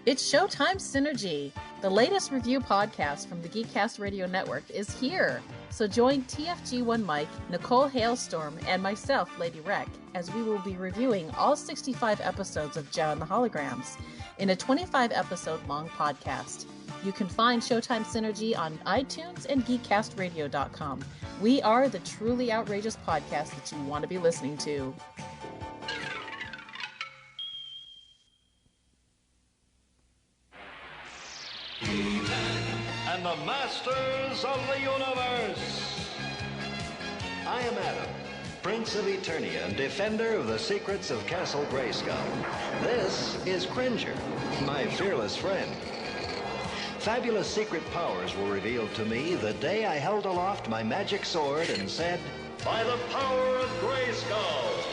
It's Showtime Synergy. The latest review podcast from the Geekcast Radio Network is here. So join TFG1Mike, Nicole Hailstorm, and myself, Lady Rec, as we will be reviewing all 65 episodes of Joe and the Holograms in a 25-episode-long podcast. You can find Showtime Synergy on iTunes and GeekCastRadio.com. We are the truly outrageous podcast that you want to be listening to. And the Masters of the Universe. I am Adam, Prince of Eternia and defender of the secrets of Castle Grayskull. This is Cringer, my fearless friend. Fabulous secret powers were revealed to me the day I held aloft my magic sword and said, "By the power of Grayskull!"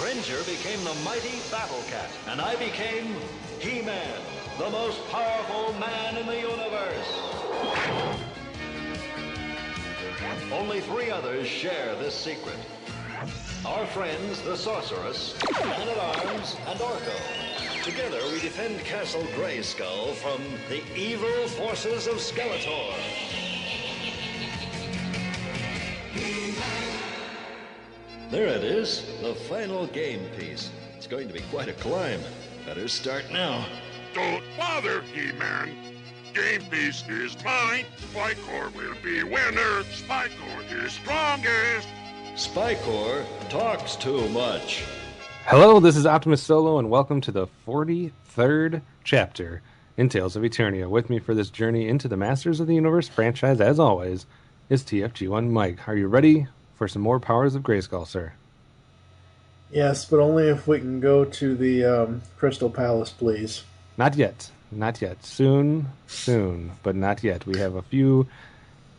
Cringer became the mighty Battle Cat, and I became He-Man, the most powerful man in the universe. Only 3 others share this secret. Our friends, the Sorceress, Man-at-Arms, and Orko. Together we defend Castle Grayskull from the evil forces of Skeletor. There it is, the final game piece. It's going to be quite a climb. Better start now. Don't bother, He-Man. Game piece is mine. Spycore will be winner. Spycore is strongest. Spycore talks too much. Hello, this is OptimusSolo, and welcome to the 43rd chapter in Tales of Eternia. With me for this journey into the Masters of the Universe franchise, as always, is TFG1Mike. Are you ready for some more Powers of Grayskull, sir? Yes, but only if we can go to the Crystal Palace, please. Not yet. Not yet. Soon, but not yet. We have a few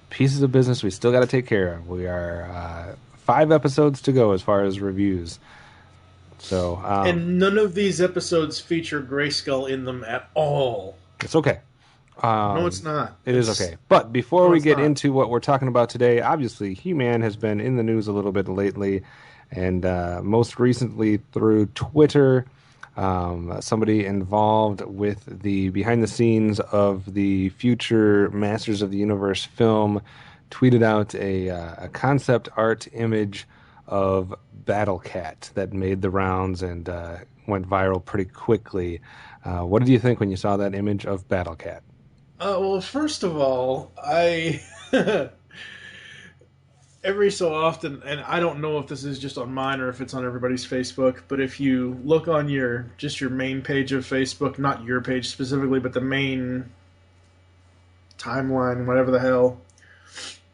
pieces of business we still got to take care of. We are 5 episodes to go as far as reviews. So, and none of these episodes feature Grayskull in them at all. It's okay. No, it's not. It is okay. But before we get into what we're talking about today, obviously, He-Man has been in the news a little bit lately, and most recently through Twitter, somebody involved with the behind-the-scenes of the future Masters of the Universe film tweeted out a concept art image of Battle Cat that made the rounds and went viral pretty quickly. What did you think when you saw that image of Battle Cat? Well, first of all, I every so often, and I don't know if this is just on mine or if it's on everybody's Facebook, but if you look on your main page of Facebook, not your page specifically, but the main timeline, whatever the hell,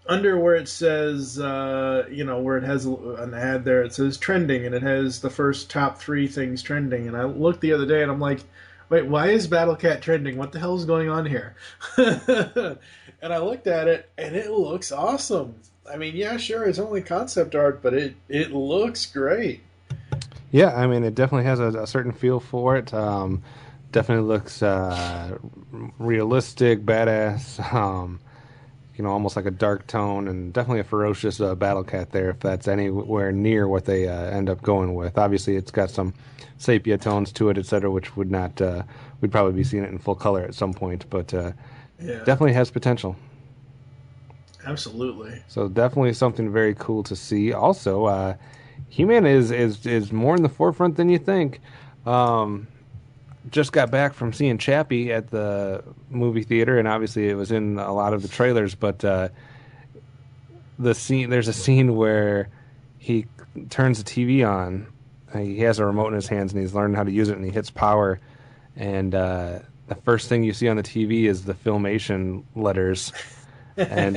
under where it says, where it has an ad there, it says trending, and it has the first top 3 things trending, and I looked the other day and I'm like, wait, why is Battle Cat trending? What the hell is going on here? And I looked at it, and it looks awesome. I mean, yeah, sure, it's only concept art, but it looks great. Yeah, I mean, it definitely has a certain feel for it. Definitely looks realistic, badass, almost like a dark tone, and definitely a ferocious Battle Cat there, if that's anywhere near what they end up going with. Obviously, it's got some sepia tones to it, etc., which would not, we'd probably be seeing it in full color at some point, but definitely has potential. Absolutely. So definitely something very cool to see. Also, He-Man is more in the forefront than you think. Just got back from seeing Chappie at the movie theater, and obviously it was in a lot of the trailers, but there's a scene where he turns the TV on. He has a remote in his hands, and he's learning how to use it, and he hits power, and the first thing you see on the TV is the Filmation letters, and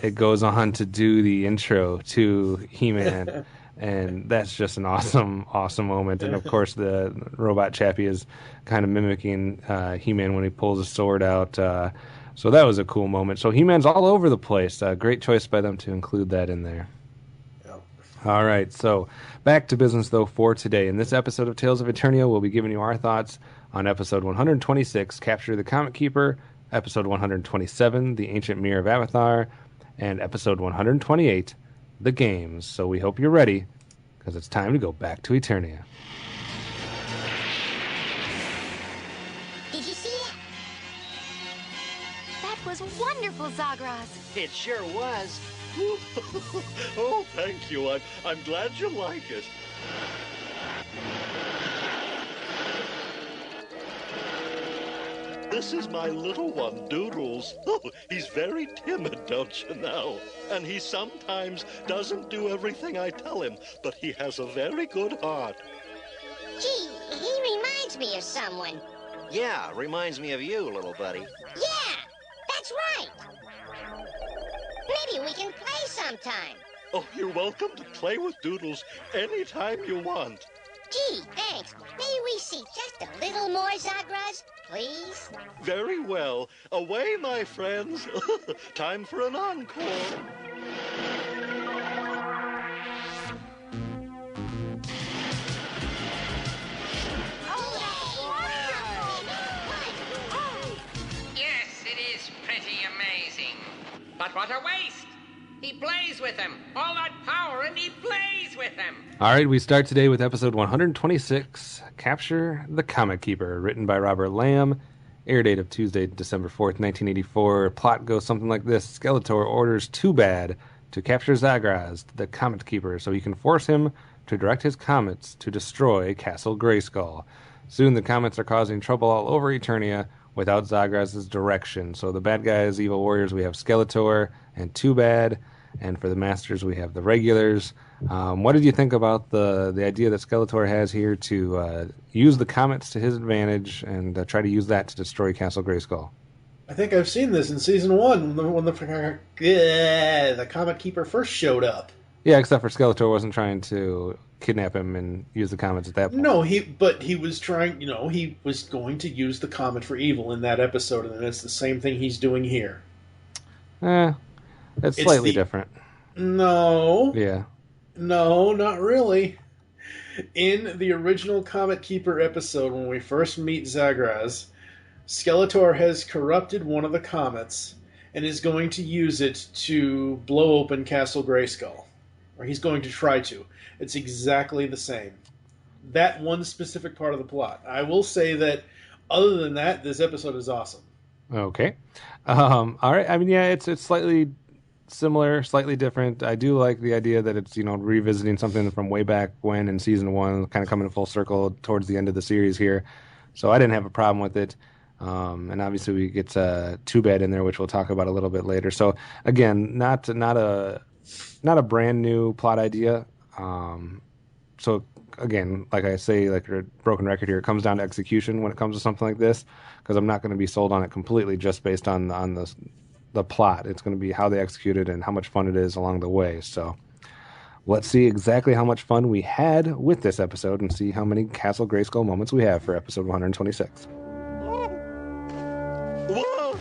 it goes on to do the intro to He-Man, and that's just an awesome moment. And of course, the robot Chappie is kind of mimicking He-Man when he pulls his sword out. So that was a cool moment. So He-Man's all over the place. Great choice by them to include that in there. Yep. All right, so back to business, though, for today. In this episode of Tales of Eternia, we'll be giving you our thoughts on episode 126, Capture the Comet Keeper, episode 127, The Ancient Mirror of Avathar, and episode 128, The Games. So we hope you're ready, because it's time to go back to Eternia. Did you see that? That was wonderful, Zagraz. It sure was. Oh, thank you. I'm glad you like it. This is my little one, Doodles. Oh, he's very timid, don't you know? And he sometimes doesn't do everything I tell him, but he has a very good heart. Gee, he reminds me of someone. Yeah, reminds me of you, little buddy. Yeah, that's right. Maybe we can play sometime. Oh, you're welcome to play with Doodles anytime you want. Gee, thanks. May we see just a little more, Zagraz, please? Very well. Away, my friends. Time for an encore. Yes, it is pretty amazing. But what a waste! He plays with them. All that power, and he plays with them. All right, we start today with episode 126, Capture the Comet Keeper, written by Robert Lamb, air date of Tuesday, December 4th, 1984. Plot goes something like this. Skeletor orders Too Bad to capture Zagraz, the Comet Keeper, so he can force him to direct his comets to destroy Castle Grayskull. Soon the comets are causing trouble all over Eternia without Zagraz's direction. So the bad guys, evil warriors, we have Skeletor and Too Bad, and for the masters we have the regulars. What did you think about the idea that Skeletor has here to use the comets to his advantage and try to use that to destroy Castle Grayskull? I think I've seen this in season 1 when the Comet Keeper first showed up. Yeah, except for Skeletor wasn't trying to kidnap him and use the comets at that point. No, he was trying, he was going to use the comet for evil in that episode, and it's the same thing he's doing here. It's slightly different. No. Yeah. No, not really. In the original Comet Keeper episode, when we first meet Zagraz, Skeletor has corrupted one of the comets and is going to use it to blow open Castle Grayskull. Or he's going to try to. It's exactly the same. That one specific part of the plot. I will say that, other than that, this episode is awesome. Okay. All right. I mean, yeah, it's slightly similar, slightly different. I do like the idea that it's, revisiting something from way back when in season 1, kind of coming full circle towards the end of the series here. So I didn't have a problem with it. And obviously we get Too Bad in there, which we'll talk about a little bit later. So again, not a brand new plot idea. So again, like I say, like a broken record here, it comes down to execution when it comes to something like this, because I'm not going to be sold on it completely just based on the plot. It's going to be how they execute it and how much fun it is along the way. So let's see exactly how much fun we had with this episode and see how many Castle Grayskull moments we have for episode 126. Whoa!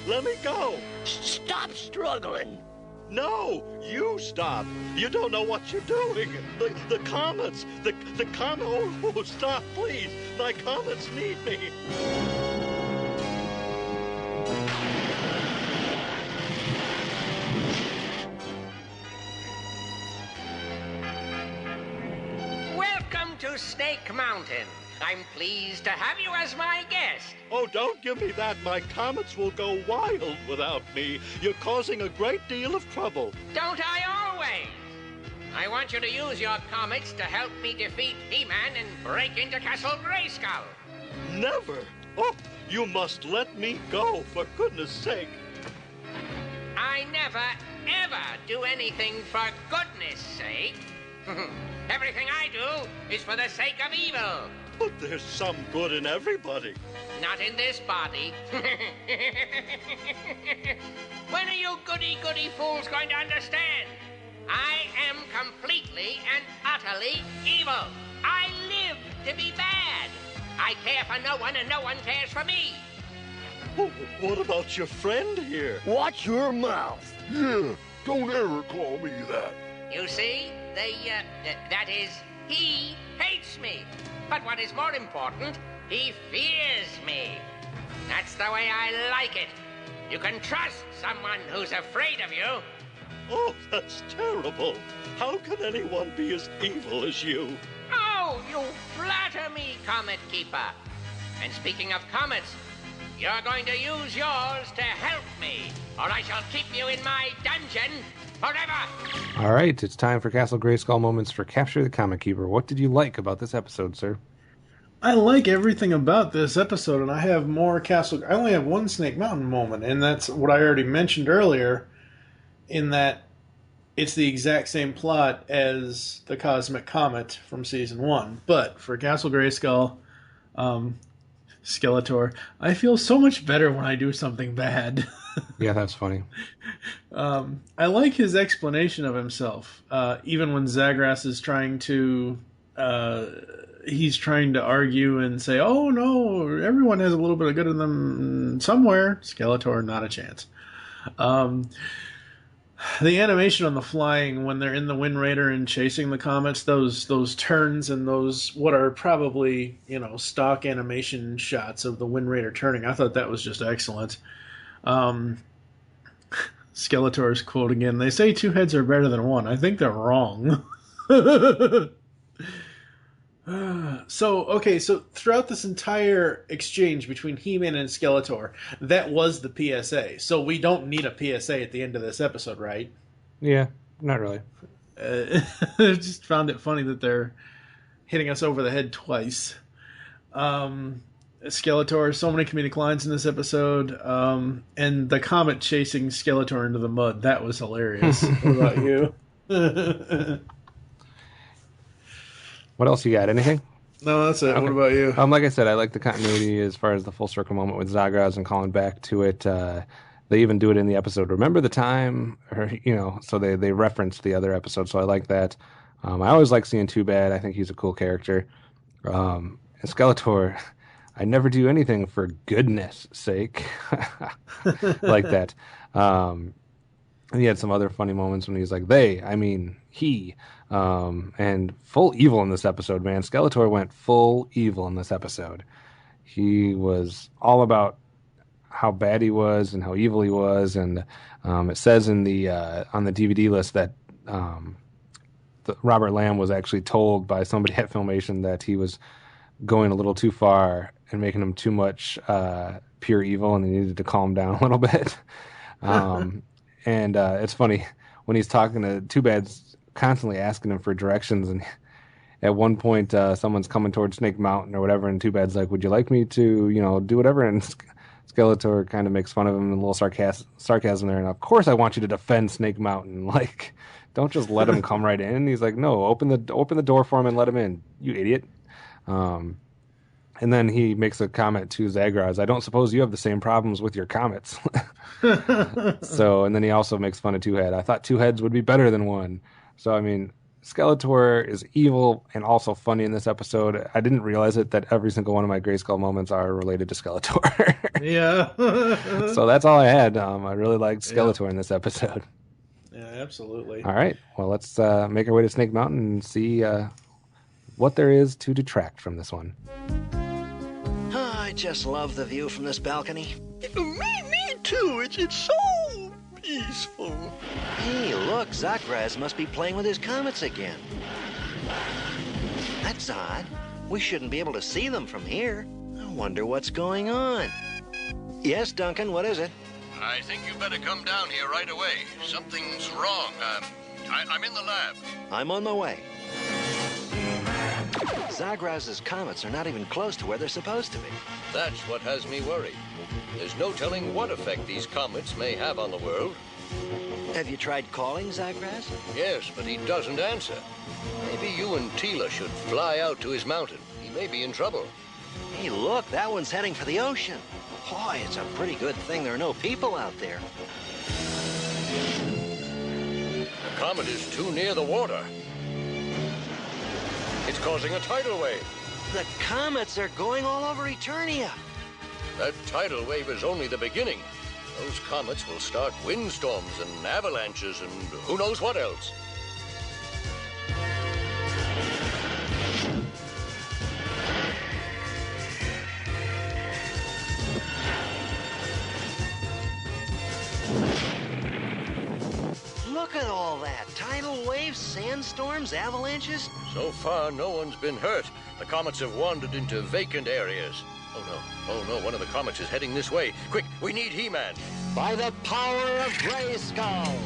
Let me go! Stop struggling. No, you stop. You don't know what you're doing. The comets. The comet. Oh, stop, please. My comets need me. Welcome to Snake Mountain. I'm pleased to have you as my guest. Oh, don't give me that. My comets will go wild without me. You're causing a great deal of trouble. Don't I always? I want you to use your comets to help me defeat He-Man and break into Castle Grayskull. Never. Oh, you must let me go, for goodness sake. I never, ever do anything for goodness sake. Everything I do is for the sake of evil. But there's some good in everybody. Not in this body. When are you goody-goody fools going to understand? I am completely and utterly evil. I live to be bad. I care for no one and no one cares for me. Oh, what about your friend here? Watch your mouth. Yeah, don't ever call me that. You see, that is, he hates me. But what is more important, He fears me. That's the way I like it. You can trust someone who's afraid of you. Oh, that's terrible. How can anyone be as evil as you? Oh, you flatter me, Comet Keeper. And speaking of comets, you're going to use yours to help me, or I shall keep you in my dungeon forever. All right, it's time for Castle Grayskull moments for Capture the Comet Keeper. What did you like about this episode, sir? I like everything about this episode, and I have more Castle... I only have one Snake Mountain moment, and that's what I already mentioned earlier, in that it's the exact same plot as the Cosmic Comet from Season 1. But for Castle Grayskull, Skeletor, I feel so much better when I do something bad. Yeah, that's funny. I like his explanation of himself, even when Zagras is trying to... he's trying to argue and say, oh no, everyone has a little bit of good in them somewhere. Skeletor, not a chance. The animation on the flying when they're in the Wind Raider and chasing the comets, those turns and those what are probably, stock animation shots of the Wind Raider turning, I thought that was just excellent. Skeletor's quote again, they say two heads are better than one. I think they're wrong. So throughout this entire exchange between He-Man and Skeletor, that was the PSA. So we don't need a PSA at the end of this episode, right? Yeah, not really. I just found it funny that they're hitting us over the head twice. Skeletor, so many comedic lines in this episode. And the comet chasing Skeletor into the mud, that was hilarious. What about you? What else you got? Anything? No, that's it. Okay. What about you? Like I said, I like the continuity as far as the full circle moment with Zagras and calling back to it. They even do it in the episode. Remember the time? Or, so they reference the other episode, so I like that. I always like seeing Too Bad. I think he's a cool character. And Skeletor, I never do anything for goodness sake. Like that. And he had some other funny moments when he's like, he. And full evil in this episode, man. Skeletor went full evil in this episode. He was all about how bad he was and how evil he was. And it says in the on the DVD list that Robert Lamb was actually told by somebody at Filmation that he was going a little too far and making him too much pure evil, and he needed to calm down a little bit. And it's funny when he's talking to Too Bad's constantly asking him for directions, and at one point someone's coming towards Snake Mountain or whatever, and Too Bad's like, would you like me to do whatever? And Skeletor kind of makes fun of him and a little sarcasm there, and of course I want you to defend Snake Mountain, like don't just let him come right in. He's like, no, open the door for him and let him in, you idiot. And then he makes a comment to Zagras, I don't suppose you have the same problems with your comets. So, and then he also makes fun of Two Head. I thought two heads would be better than one. So, I mean, Skeletor is evil and also funny in this episode. I didn't realize that every single one of my Grayskull moments are related to Skeletor. Yeah. So that's all I had. I really liked Skeletor in this episode. Yeah, absolutely. All right. Well, let's make our way to Snake Mountain and see what there is to detract from this one. I just love the view from this balcony. Me too. It's so peaceful. Hey, look, Zagras must be playing with his comets again. That's odd. We shouldn't be able to see them from here. I wonder what's going on. Yes, Duncan, what is it? I think you better come down here right away. Something's wrong. I'm in the lab. I'm on my way. Zagras' comets are not even close to where they're supposed to be. That's what has me worried. There's no telling what effect these comets may have on the world. Have you tried calling Zagras? Yes, but he doesn't answer. Maybe you and Tila should fly out to his mountain. He may be in trouble. Hey, look, that one's heading for the ocean. Boy, it's a pretty good thing there are no people out there. The comet is too near the water. It's causing a tidal wave. The comets are going all over Eternia. That tidal wave is only the beginning. Those comets will start windstorms and avalanches and who knows what else. Look at all that. Tidal waves, sandstorms, avalanches. So far, no one's been hurt. The comets have wandered into vacant areas. Oh no, one of the comets is heading this way. Quick, we need He-Man. By the power of Grayskull.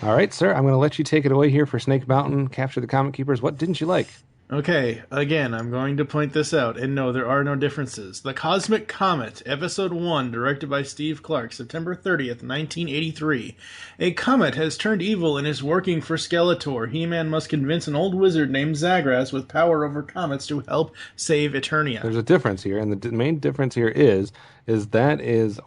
All right, sir, I'm going to let you take it away here for Snake Mountain, Capture the Comet Keepers. What didn't you like? Okay, again, I'm going to point this out, and no, there are no differences. The Cosmic Comet, Episode 1, directed by Steve Clark, September 30th, 1983. A comet has turned evil and is working for Skeletor. He-Man must convince an old wizard named Zagras with power over comets to help save Eternia. There's a difference here, and the main difference here is that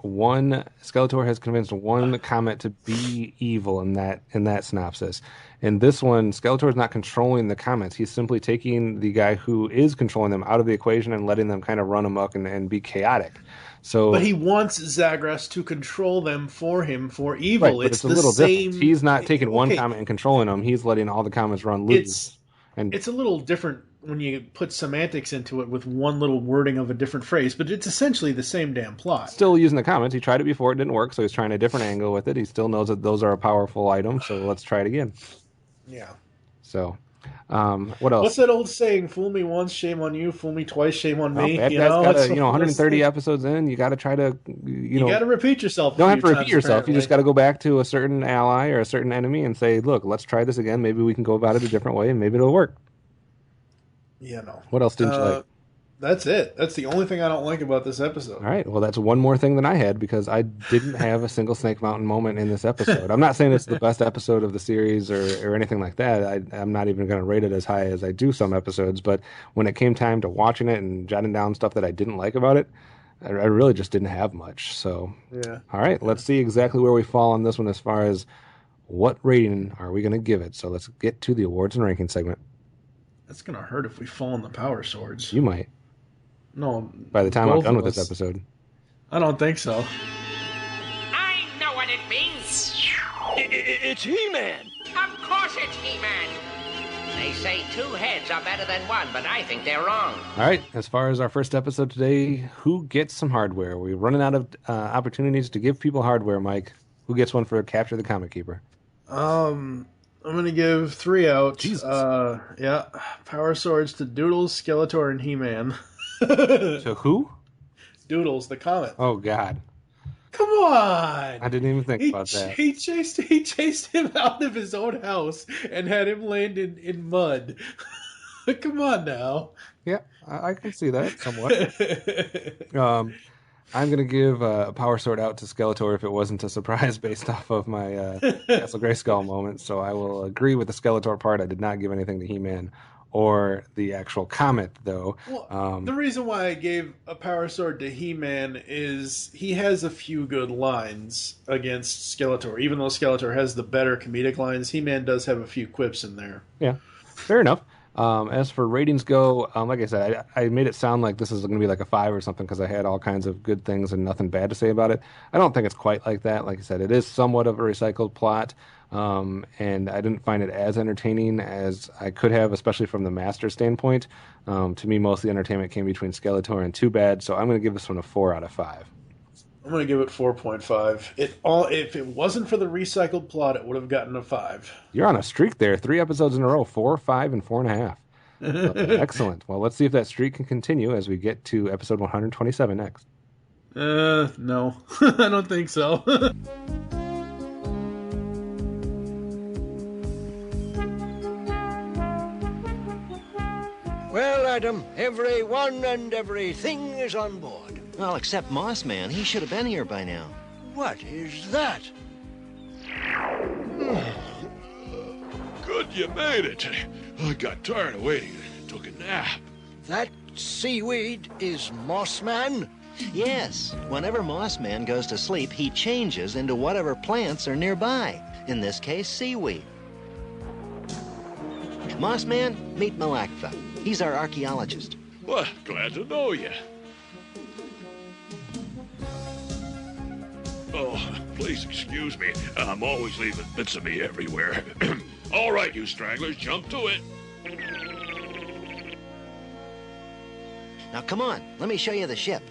one Skeletor has convinced one comet to be evil in that synopsis. In this one, Skeletor is not controlling the comets. He's simply taking the guy who is controlling them out of the equation and letting them kind of run amok and be chaotic. So, but he wants Zagras to control them for him for evil. Right, it's a little different. He's not taking one comet and controlling them. He's letting all the comets run loose. It's a little different when you put semantics into it with one little wording of a different phrase, but it's essentially the same damn plot. Still using the comets. He tried it before, it didn't work, so he's trying a different angle with it. He still knows that those are a powerful item, so let's try it again. Yeah. So, what else? What's that old saying? Fool me once, shame on you. Fool me twice, shame on me. Bad guys gotta, 130 episodes in, you got to try to, you got to repeat yourself. Don't have to repeat yourself. Apparently. You just got to go back to a certain ally or a certain enemy and say, look, let's try this again. Maybe we can go about it a different way, and maybe it'll work. Yeah, no. What else didn't you like? That's it. That's the only thing I don't like about this episode. All right. Well, that's one more thing than I had because I didn't have a single Snake Mountain moment in this episode. I'm not saying it's the best episode of the series or anything like that. I'm not even going to rate it as high as I do some episodes. But when it came time to watching it and jotting down stuff that I didn't like about it, I really just didn't have much. So, yeah. All right. Let's see exactly where we fall on this one as far as what rating are we going to give it. So let's get to the awards and ranking segment. That's going to hurt if we fall on the power swords. You might. No. By the time I'm done with this episode. I don't think so. I know what it means. It's He-Man. Of course it's He-Man. They say two heads are better than one, but I think they're wrong. All right. As far as our first episode today, who gets some hardware? We're running out of opportunities to give people hardware, Mike. Who gets one for Capture the Comet Keeper? I'm going to give 3 out. Jesus. Yeah. Power swords to Doodles, Skeletor, and He-Man. To who? Doodles, the comet. Oh, God. Come on! I didn't even think about that. He chased him out of his own house and had him land in mud. Come on now. Yeah, I can see that somewhat. I'm going to give a power sword out to Skeletor if it wasn't a surprise based off of my Castle Grayskull moment. So I will agree with the Skeletor part. I did not give anything to He-Man or the actual comet, though. Well, the reason why I gave a power sword to He-Man is he has a few good lines against Skeletor. Even though Skeletor has the better comedic lines, He-Man does have a few quips in there. Yeah, fair enough. As for ratings go, like I said, I made it sound like this is going to be like a 5 or something because I had all kinds of good things and nothing bad to say about it. I don't think it's quite like that. Like I said, it is somewhat of a recycled plot, and I didn't find it as entertaining as I could have, especially from the master standpoint. To me, most of the entertainment came between Skeletor and Too Bad, so I'm going to give this one a 4 out of 5. I'm going to give it 4.5. If it wasn't for the recycled plot, it would have gotten a 5. You're on a streak there. 3 episodes in a row, 4, 5, and 4.5. Excellent. Well, let's see if that streak can continue as we get to episode 127 next. No. I don't think so. Well, Adam, everyone and everything is on board. Well, except Moss Man. He should have been here by now. What is that? Good you made it. I got tired of waiting and took a nap. That seaweed is Mossman? Yes. Whenever Moss Man goes to sleep, he changes into whatever plants are nearby. In this case, seaweed. Moss Man, meet Malakva. He's our archaeologist. Well, glad to know you. Oh, please excuse me. I'm always leaving bits of me everywhere. All right, you stragglers, jump to it. Now, come on. Let me show you the ship.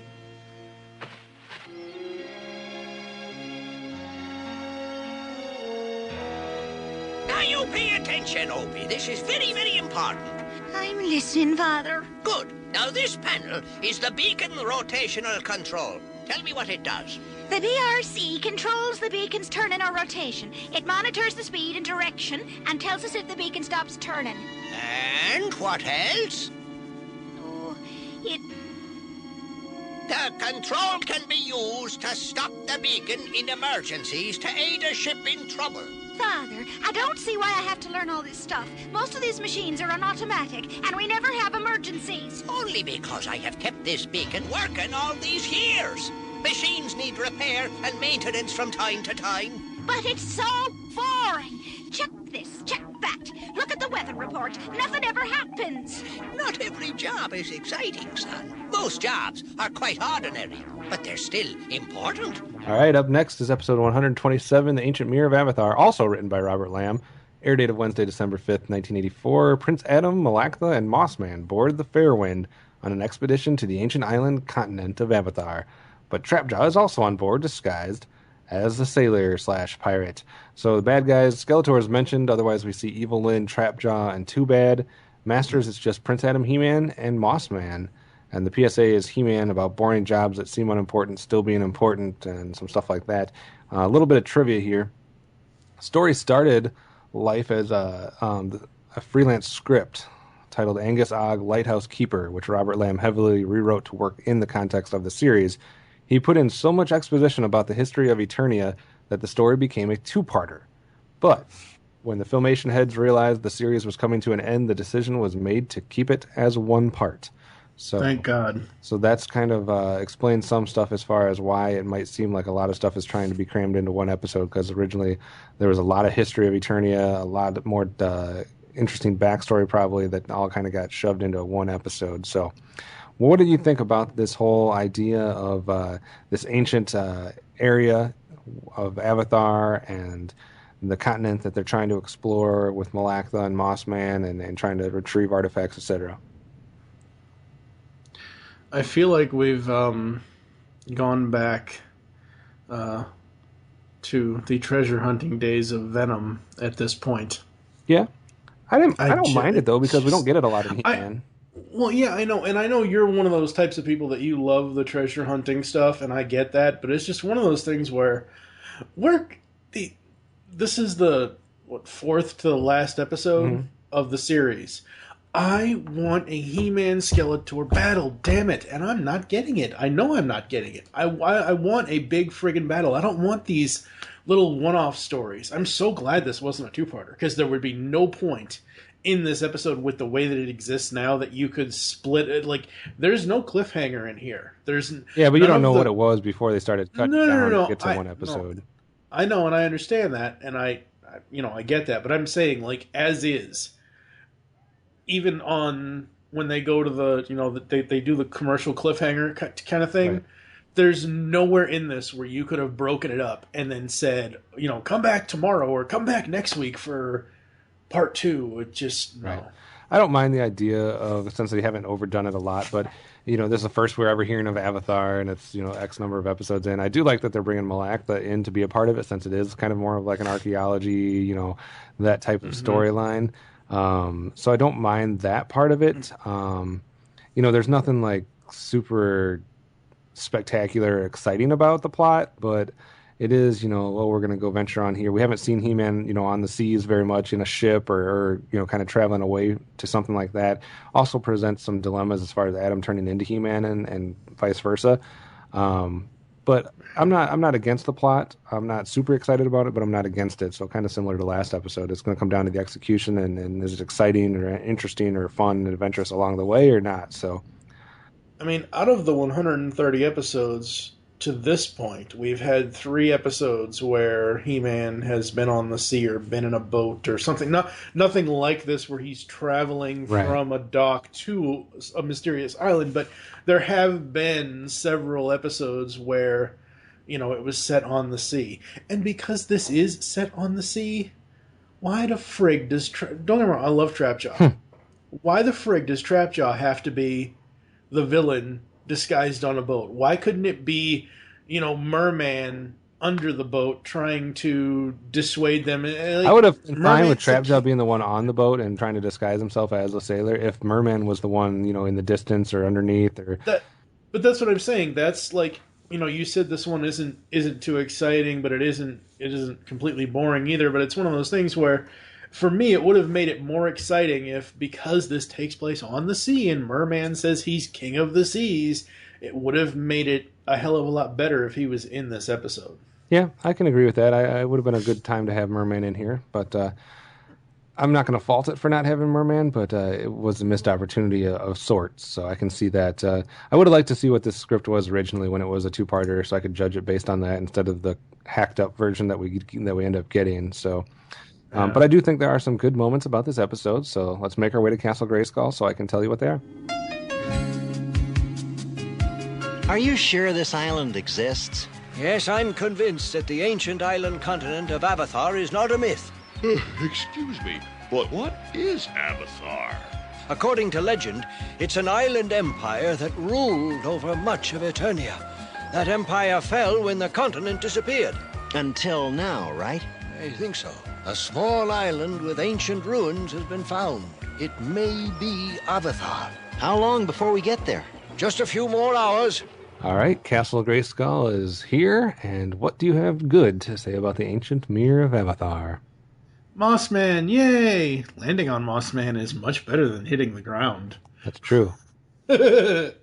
attention, Opie. This is very, very important. I'm listening, Father. Good. Now, this panel is the beacon rotational control. Tell me what it does. The BRC controls the beacon's turning or rotation. It monitors the speed and direction and tells us if the beacon stops turning. And what else? Oh, it... The control can be used to stop the beacon in emergencies to aid a ship in trouble. Father, I don't see why I have to learn all this stuff. Most of these machines are on automatic, and we never have emergencies. Only because I have kept this beacon working all these years. Machines need repair and maintenance from time to time. But it's so boring. Check this, check that. Look at the weather report. Nothing ever happens. Not every job is exciting, son. Most jobs are quite ordinary, but they're still important. All right, up next is episode 127, The Ancient Mirror of Avathar, also written by Robert Lamb. Air date of Wednesday, December 5th, 1984. Prince Adam, Malactha, and Mossman board the Fairwind on an expedition to the ancient island continent of Avathar. But Trapjaw is also on board, disguised as the sailor/pirate. So the bad guys, Skeletor is mentioned, otherwise we see Evil Lyn, Trapjaw, and Too Bad. Masters, it's just Prince Adam, He-Man, and Mossman. And the PSA is He-Man about boring jobs that seem unimportant still being important, and some stuff like that. A little bit of trivia here. Story started life as a freelance script titled Angus Ogg, Lighthouse Keeper, which Robert Lamb heavily rewrote to work in the context of the series. He put in so much exposition about the history of Eternia that the story became a two-parter. But when the Filmation heads realized the series was coming to an end, the decision was made to keep it as one part. So, thank God. So that's kind of explains some stuff as far as why it might seem like a lot of stuff is trying to be crammed into one episode, because originally there was a lot of history of Eternia, a lot more interesting backstory probably that all kind of got shoved into one episode. So what do you think about this whole idea of this ancient area of Avathar and the continent that they're trying to explore with Malactha and Mossman and trying to retrieve artifacts, etc.? I feel like we've gone back to the treasure hunting days of Venom at this point. Yeah. I don't mind it, though, because we don't get it a lot in He-Man. Well, yeah, I know, and I know you're one of those types of people that you love the treasure hunting stuff, and I get that, but it's just one of those things where this is the fourth to the last episode of the series. I want a He-Man Skeletor battle, damn it, and I'm not getting it. I know I'm not getting it. I want a big friggin' battle. I don't want these little one-off stories. I'm so glad this wasn't a two-parter, because there would be no point in this episode with the way that it exists now that you could split it. Like, there's no cliffhanger in here. There's but you don't know what it was before they started cutting down to get to one episode. No. I know, and I understand that, and I get that, but I'm saying, like, as is, even on when they go to the, they do the commercial cliffhanger kind of thing, right. There's nowhere in this where you could have broken it up and then said, come back tomorrow or come back next week for part 2. It just, no. Right. I don't mind the idea of, since they haven't overdone it a lot, but, this is the first we're ever hearing of Avathar, and it's, X number of episodes in. I do like that they're bringing Malactha in to be a part of it, since it is kind of more of like an archaeology, that type of storyline. So I don't mind that part of it. There's nothing like super spectacular or exciting about the plot, but it is, we're going to go venture on here. We haven't seen He-Man, on the seas very much in a ship or kind of traveling away to something like that. Also presents some dilemmas as far as Adam turning into He-Man and vice versa. But I'm not against the plot. I'm not super excited about it, but I'm not against it. So kind of similar to last episode, it's going to come down to the execution and is it exciting or interesting or fun and adventurous along the way or not. So, I mean, out of the 130 episodes to this point, we've had 3 episodes where He-Man has been on the sea or been in a boat or something. Nothing like this where he's traveling from a dock to a mysterious island, but there have been several episodes where, it was set on the sea. And because this is set on the sea, why the frig does... don't get me wrong, I love Trapjaw. Why the frig does Trapjaw have to be the villain disguised on a boat? Why couldn't it be, Merman under the boat trying to dissuade them. I would have been fine with Trapjaw being the one on the boat and trying to disguise himself as a sailor if Merman was the one, in the distance or underneath. But that's what I'm saying. That's like, you said this one isn't too exciting, but it isn't completely boring either. But it's one of those things where, for me, it would have made it more exciting if, because this takes place on the sea and Merman says he's king of the seas, it would have made it a hell of a lot better if he was in this episode. Yeah, I can agree with that. I would have been a good time to have Merman in here, but I'm not going to fault it for not having Merman, but it was a missed opportunity of sorts, so I can see that. I would have liked to see what this script was originally when it was a two-parter, so I could judge it based on that instead of the hacked-up version that we end up getting. So, but I do think there are some good moments about this episode, so let's make our way to Castle Grayskull so I can tell you what they are. Are you sure this island exists? Yes, I'm convinced that the ancient island continent of Avathar is not a myth. Excuse me, but what is Avathar? According to legend, it's an island empire that ruled over much of Eternia. That empire fell when the continent disappeared. Until now, right? I think so. A small island with ancient ruins has been found. It may be Avathar. How long before we get there? Just a few more hours. All right, Castle Grayskull is here, and what do you have good to say about the Ancient Mirror of Avathar? Mossman, yay! Landing on Mossman is much better than hitting the ground. That's true. I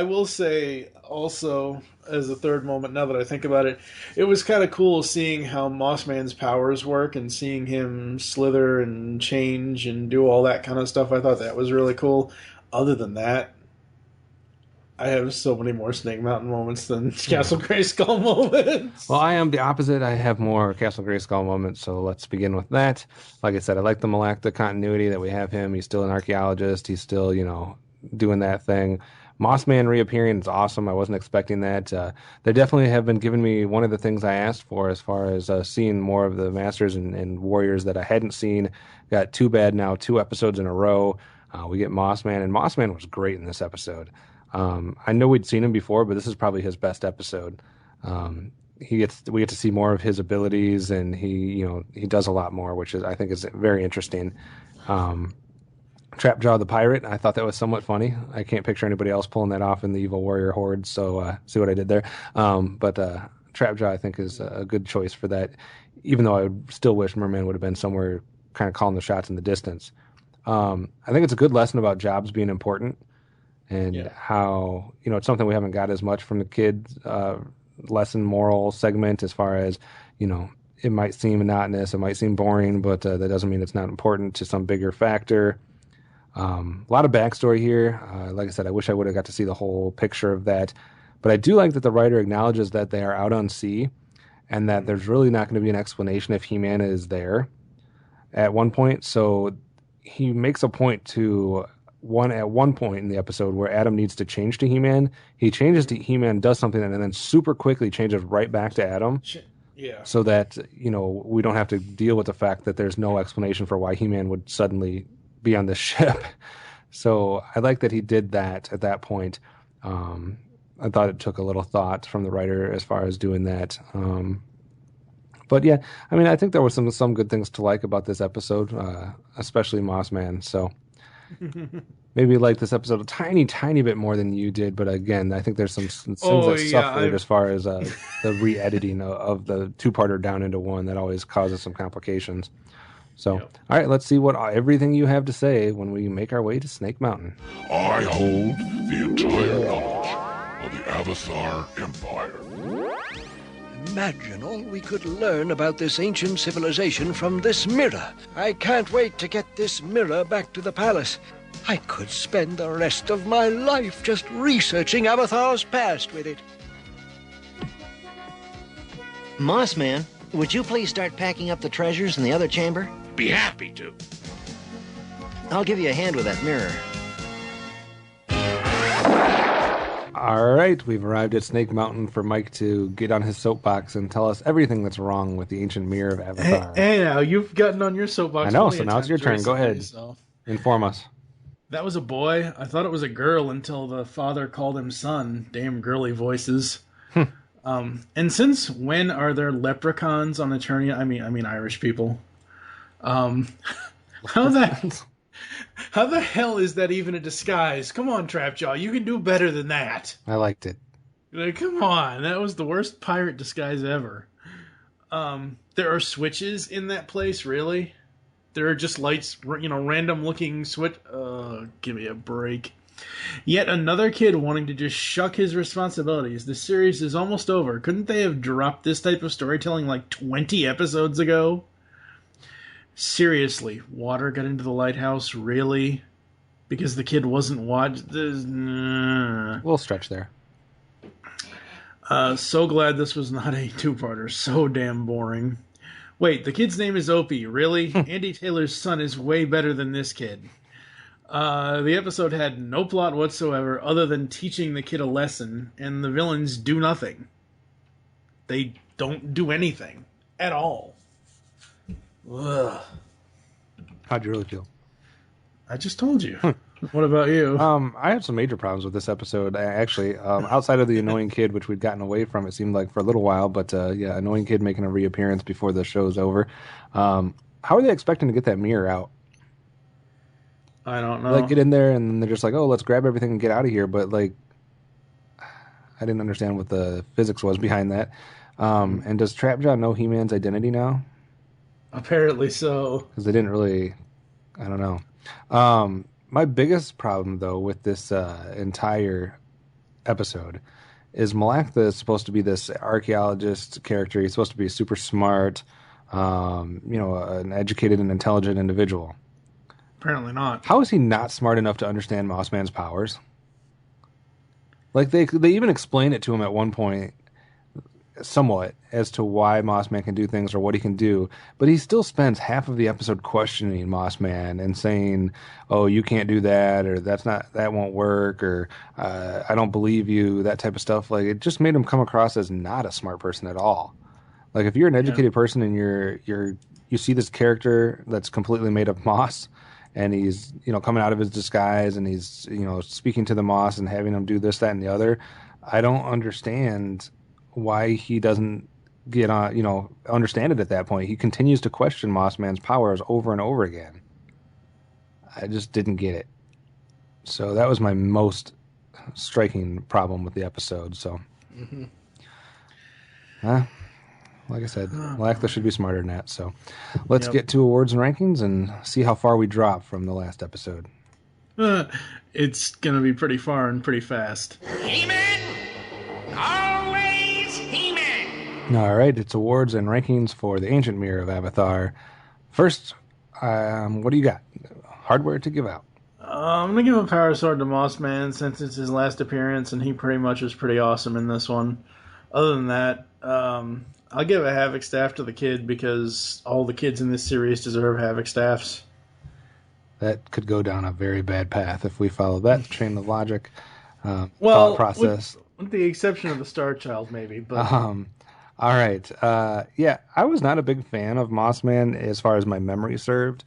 will say also, as a third moment, now that I think about it, it was kind of cool seeing how Mossman's powers work and seeing him slither and change and do all that kind of stuff. I thought that was really cool. Other than that, I have so many more Snake Mountain moments than Castle Grayskull moments. Well, I am the opposite. I have more Castle Grayskull moments, so let's begin with that. Like I said, I like the Malacta continuity that we have him. He's still an archaeologist. He's still, doing that thing. Mossman reappearing is awesome. I wasn't expecting that. They definitely have been giving me one of the things I asked for as far as seeing more of the Masters and Warriors that I hadn't seen. Got Too Bad now 2 episodes in a row. We get Mossman, and Mossman was great in this episode. I know we'd seen him before, but this is probably his best episode. We get to see more of his abilities, and he does a lot more, which I think is very interesting. Trapjaw the pirate, I thought that was somewhat funny. I can't picture anybody else pulling that off in the Evil Warrior Horde, so see what I did there. But Trapjaw, I think, is a good choice for that, even though I would still wish Merman would have been somewhere kind of calling the shots in the distance. I think it's a good lesson about jobs being important. And how, it's something we haven't got as much from the kids' lesson moral segment as far as, it might seem monotonous, it might seem boring, but that doesn't mean it's not important to some bigger factor. A lot of backstory here. Like I said, I wish I would have got to see the whole picture of that. But I do like that the writer acknowledges that they are out on sea and that there's really not going to be an explanation if He-Man is there at one point. So he makes a point to... at one point in the episode where Adam needs to change to He-Man, he changes to He-Man, does something, and then super quickly changes right back to Adam. Yeah. So that, we don't have to deal with the fact that there's no explanation for why He-Man would suddenly be on this ship. So I like that he did that at that point. I thought it took a little thought from the writer as far as doing that. But yeah, I think there were some good things to like about this episode, especially Mossman. So maybe like this episode a tiny bit more than you did, but again, I think there's some things that suffered as far as the re-editing of the 2-parter down into one that always causes some complications. So, All right, let's see what everything you have to say when we make our way to Snake Mountain. I hold the entire knowledge of the Avathar Empire. Imagine all we could learn about this ancient civilization from this mirror. I can't wait to get this mirror back to the palace. I could spend the rest of my life just researching Avathar's past with it. Mossman, would you please start packing up the treasures in the other chamber? Be happy to. I'll give you a hand with that mirror. All right, we've arrived at Snake Mountain for Mike to get on his soapbox and tell us everything that's wrong with the Ancient Mirror of Avathar. Hey, now you've gotten on your soapbox. I know, so now it's your turn. Go ahead. So. Inform us. That was a boy. I thought it was a girl until the father called him son. Damn girly voices. And since when are there leprechauns on Eternia? I mean Irish people. How the hell is that even a disguise? Come on, Trapjaw, you can do better than that. I liked it. Like, come on, that was the worst pirate disguise ever. There are switches in that place, really? There are just lights, random looking switch. Give me a break. Yet another kid wanting to just shuck his responsibilities. The series is almost over. Couldn't they have dropped this type of storytelling like 20 episodes ago? Seriously, water got into the lighthouse, really? Because the kid wasn't watched. We'll stretch there. So glad this was not a two-parter. So damn boring. Wait, the kid's name is Opie, really? Andy Taylor's son is way better than this kid. The episode had no plot whatsoever other than teaching the kid a lesson, and the villains do nothing. They don't do anything. At all. Ugh. How'd you really feel? I just told you. What about you? I had some major problems with this episode, actually. Outside of the annoying kid, which we'd gotten away from, it seemed like, for a little while. But, yeah, annoying kid making a reappearance before the show's over. How are they expecting to get that mirror out? I don't know. Like, get in there, and they're just like, oh, let's grab everything and get out of here. But, like, I didn't understand what the physics was behind that. And does Trapjaw know He-Man's identity now? Apparently so. Because they didn't really... I don't know. My biggest problem, though, with this entire episode is Malactha is supposed to be this archaeologist character. He's supposed to be super smart, an educated and intelligent individual. Apparently not. How is he not smart enough to understand Mossman's powers? Like, they even explain it to him at one point, somewhat, as to why Mossman can do things or what he can do, but he still spends half of the episode questioning Mossman and saying, oh, you can't do that, or that won't work, or I don't believe you, that type of stuff. Like, it just made him come across as not a smart person at all. Like, if you're an educated person and you see this character that's completely made of moss, and he's, coming out of his disguise, and he's, speaking to the moss and having him do this, that, and the other, I don't understand why he doesn't get on, understand it at that point. He continues to question Mossman's powers over and over again. I just didn't get it. So that was my most striking problem with the episode. So, like I said, Malactha should be smarter than that. So let's get to awards and rankings and see how far we drop from the last episode. It's going to be pretty far and pretty fast. He-Man! Always He-Man! All right, it's awards and rankings for the Ancient Mirror of Avathar. First, what do you got? Hardware to give out. I'm going to give a power sword to Mossman since it's his last appearance, and he pretty much was pretty awesome in this one. Other than that, I'll give a Havoc Staff to the kid because all the kids in this series deserve Havoc Staffs. That could go down a very bad path if we follow that chain of logic thought process. With the exception of the Star Child, maybe. But all right. I was not a big fan of Mossman as far as my memory served.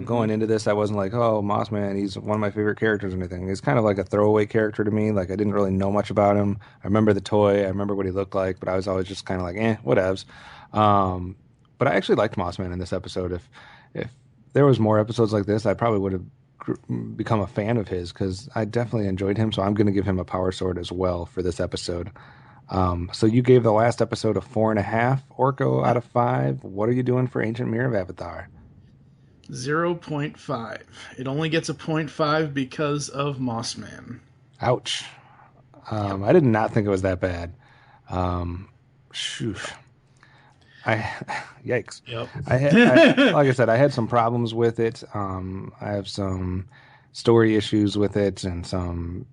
Going into this, I wasn't like, oh, Mossman, he's one of my favorite characters or anything. He's kind of like a throwaway character to me. Like, I didn't really know much about him. I remember the toy. I remember what he looked like, but I was always just kind of like, whatevs. But I actually liked Mossman in this episode. If there was more episodes like this, I probably would have become a fan of his because I definitely enjoyed him. So I'm going to give him a power sword as well for this episode. So you gave the last episode a 4.5 Orko out of 5. What are you doing for Ancient Mirror of Avathar? 0.5. It only gets a 0.5 because of Mossman. Ouch. I did not think it was that bad. Shoosh. Yikes. Yep. Like I said, I had some problems with it. I have some story issues with it and some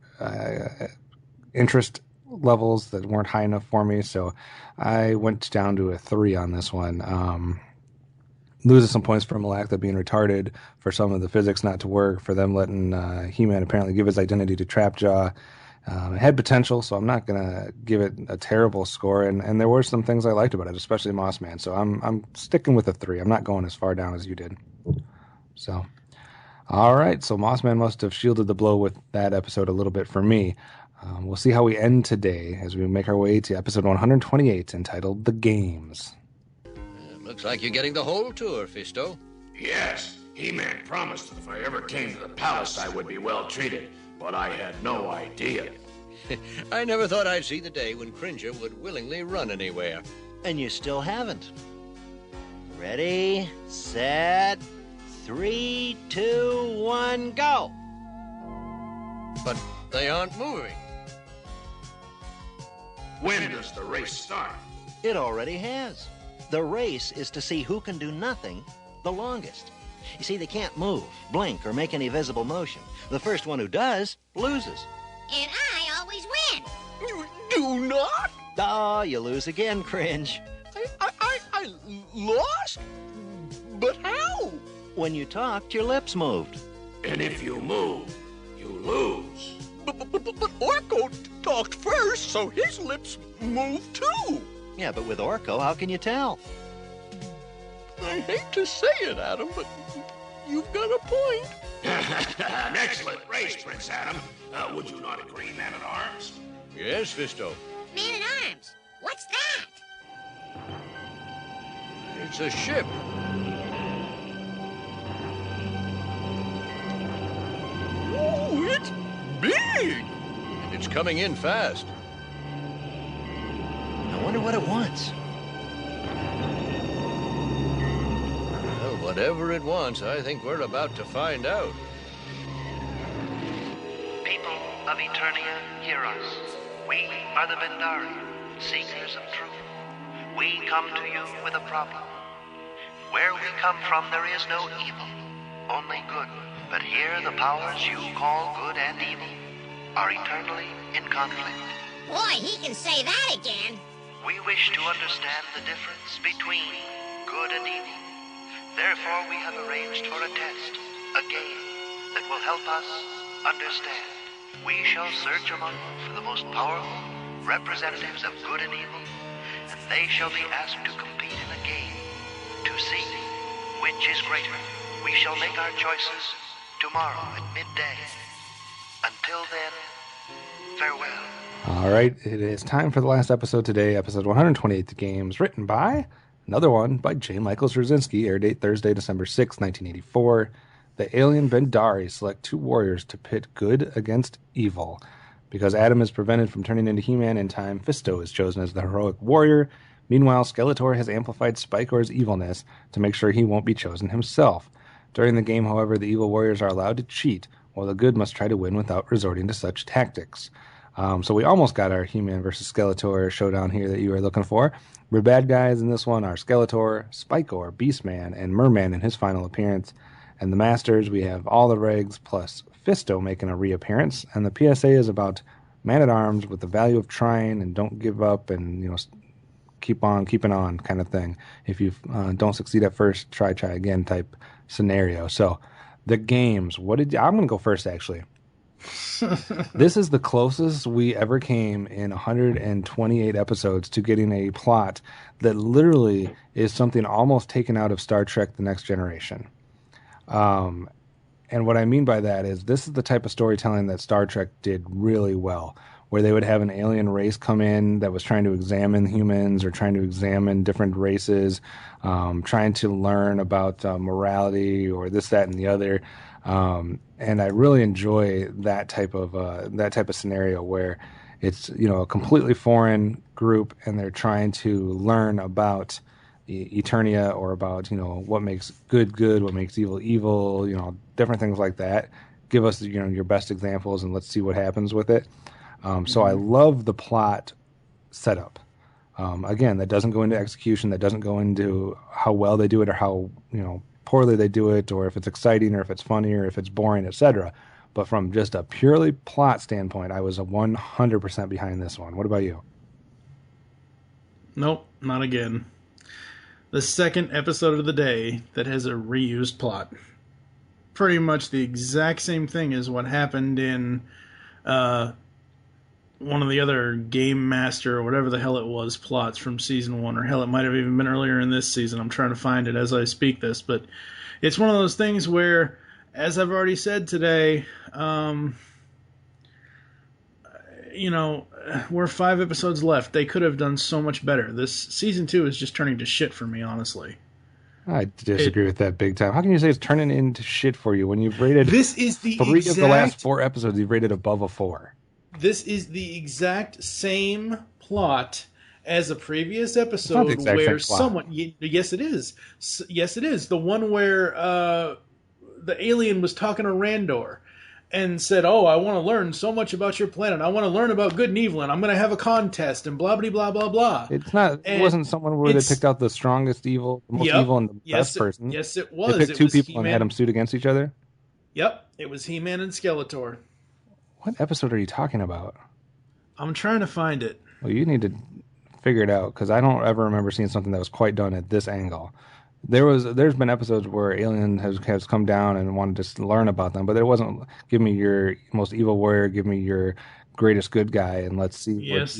interest levels that weren't high enough for me. So I went down to a 3 on this one. Losing some points for Malactha being retarded, for some of the physics not to work, for them letting He-Man apparently give his identity to Trapjaw. It had potential, so I'm not going to give it a terrible score. And there were some things I liked about it, especially Mossman. So I'm sticking with a 3. I'm not going as far down as you did. So, All right, so Mossman must have shielded the blow with that episode a little bit for me. We'll see how we end today as we make our way to episode 128, entitled The Games. Looks like you're getting the whole tour, Fisto. Yes, He-Man promised that if I ever came to the palace, I would be well treated, but I had no idea. I never thought I'd see the day when Cringer would willingly run anywhere. And you still haven't. Ready, set, 3, 2, 1, go! But they aren't moving. When does the race start? It already has. The race is to see who can do nothing the longest. You see, they can't move, blink, or make any visible motion. The first one who does loses. And I always win. You do not? Oh, you lose again, Cringe. I lost? But how? When you talked, your lips moved. And if you move, you lose. But Orko talked first, so his lips moved too. Yeah, but with Orko, how can you tell? I hate to say it, Adam, but you've got a point. An excellent race, Prince Adam. Would you not agree, Man-at-Arms? Yes, Fisto. Man-at-Arms? What's that? It's a ship. Ooh, it's big! And it's coming in fast. I wonder what it wants. Well, whatever it wants, I think we're about to find out. People of Eternia, hear us. We are the Bendari, seekers of truth. We come to you with a problem. Where we come from, there is no evil, only good. But here, the powers you call good and evil are eternally in conflict. Boy, he can say that again. We wish to understand the difference between good and evil. Therefore, we have arranged for a test, a game, that will help us understand. We shall search among for the most powerful representatives of good and evil, and they shall be asked to compete in a game to see which is greater. We shall make our choices tomorrow at midday. Until then, farewell. All right, it is time for the last episode today, episode 128, The Games, written by another one by J. Michael Straczynski, air date Thursday, December 6, 1984. The alien Bendari select two warriors to pit good against evil. Because Adam is prevented from turning into He-Man in time, Fisto is chosen as the heroic warrior. Meanwhile, Skeletor has amplified Spycor's evilness to make sure he won't be chosen himself. During the game, however, the evil warriors are allowed to cheat, while the good must try to win without resorting to such tactics. So we almost got our He-Man versus Skeletor showdown here that you were looking for. The bad guys in this one are Skeletor, Spycor, Beastman, and Merman in his final appearance. And the Masters, we have all the regs plus Fisto making a reappearance. And the PSA is about Man-at-Arms with the value of trying and don't give up and, keep on keeping on kind of thing. If you don't succeed at first, try again type scenario. So the games, I'm going to go first actually. This is the closest we ever came in 128 episodes to getting a plot that literally is something almost taken out of Star Trek The Next Generation. And what I mean by that is this is the type of storytelling that Star Trek did really well, where they would have an alien race come in that was trying to examine humans or trying to examine different races, trying to learn about morality or this, that, and the other. And I really enjoy that type of scenario where it's a completely foreign group and they're trying to learn about Eternia or about what makes good, what makes evil, different things like that. Give us your best examples and let's see what happens with it. So I love the plot setup. Again, that doesn't go into execution. That doesn't go into how well they do it or how poorly they do it, or if it's exciting or if it's funny or if it's boring, etc. But from just a purely plot standpoint, I was 100% behind this one. What about you? Nope, not again. The second episode of the day that has a reused plot. Pretty much the exact same thing as what happened in one of the other Game Master or whatever the hell it was plots from season 1, or hell, it might have even been earlier in this season. I'm trying to find it as I speak this, but it's one of those things where as I've already said today, we're 5 episodes left. They could have done so much better. This season 2 is just turning to shit for me, honestly. I disagree with that big time. How can you say it's turning into shit for you when you've rated this is the 3 of the last 4 episodes you've rated above a 4? This is the exact same plot as a previous episode where someone... Yes, it is. Yes, it is. The one where the alien was talking to Randor and said, "Oh, I want to learn so much about your planet. I want to learn about good and evil, and I'm going to have a contest, and blah, blah, blah, blah, blah." It wasn't someone where they picked out the strongest evil, the most evil, and the best person. Yes, it was. They picked 2 people and had them suit against each other? Yep, it was He-Man and Skeletor. What episode are you talking about? I'm trying to find it. Well, you need to figure it out, because I don't ever remember seeing something that was quite done at this angle. There's been episodes where Alien has come down and wanted to learn about them, but it wasn't give me your most evil warrior, give me your greatest good guy, and let's see. Yes,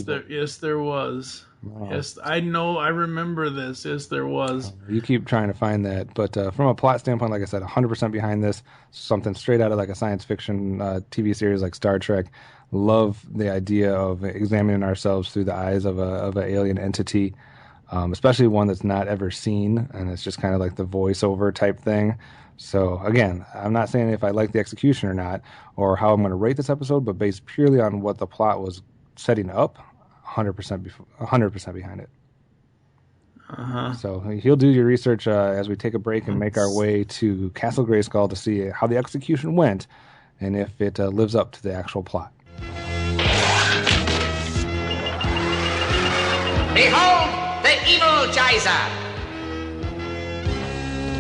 there was. Oh. Yes, I know. I remember this. Yes, there was. You keep trying to find that, but from a plot standpoint, like I said, 100% behind this. Something straight out of like a science fiction TV series like Star Trek. Love the idea of examining ourselves through the eyes of an alien entity. Especially one that's not ever seen, and it's just kind of like the voiceover type thing. So again, I'm not saying if I like the execution or not, or how I'm going to rate this episode, but based purely on what the plot was setting up, 100% behind it. So he'll do your research as we take a break and make our way to Castle Grayskull to see how the execution went, and if it lives up to the actual plot. Behold! The Evil Geyser!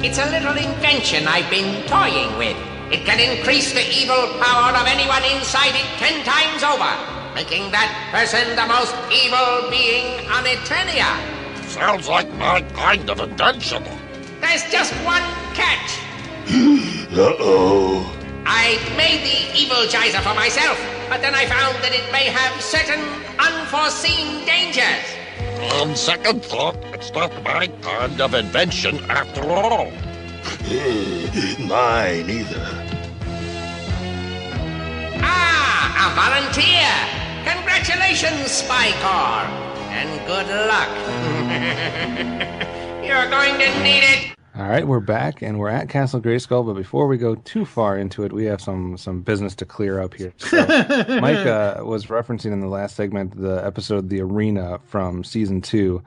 It's a little invention I've been toying with. It can increase the evil power of anyone inside it 10 times over, making that person the most evil being on Eternia. Sounds like my kind of invention. There's just one catch. Uh-oh. I made the Evil Geyser for myself, but then I found that it may have certain unforeseen dangers. On second thought, it's not my kind of invention after all. Mine either. Ah, a volunteer! Congratulations, Spy Corps! And good luck. You're going to need it. All right, we're back, and we're at Castle Grayskull, but before we go too far into it, we have some business to clear up here. So, Mike was referencing in the last segment the episode The Arena from Season 2,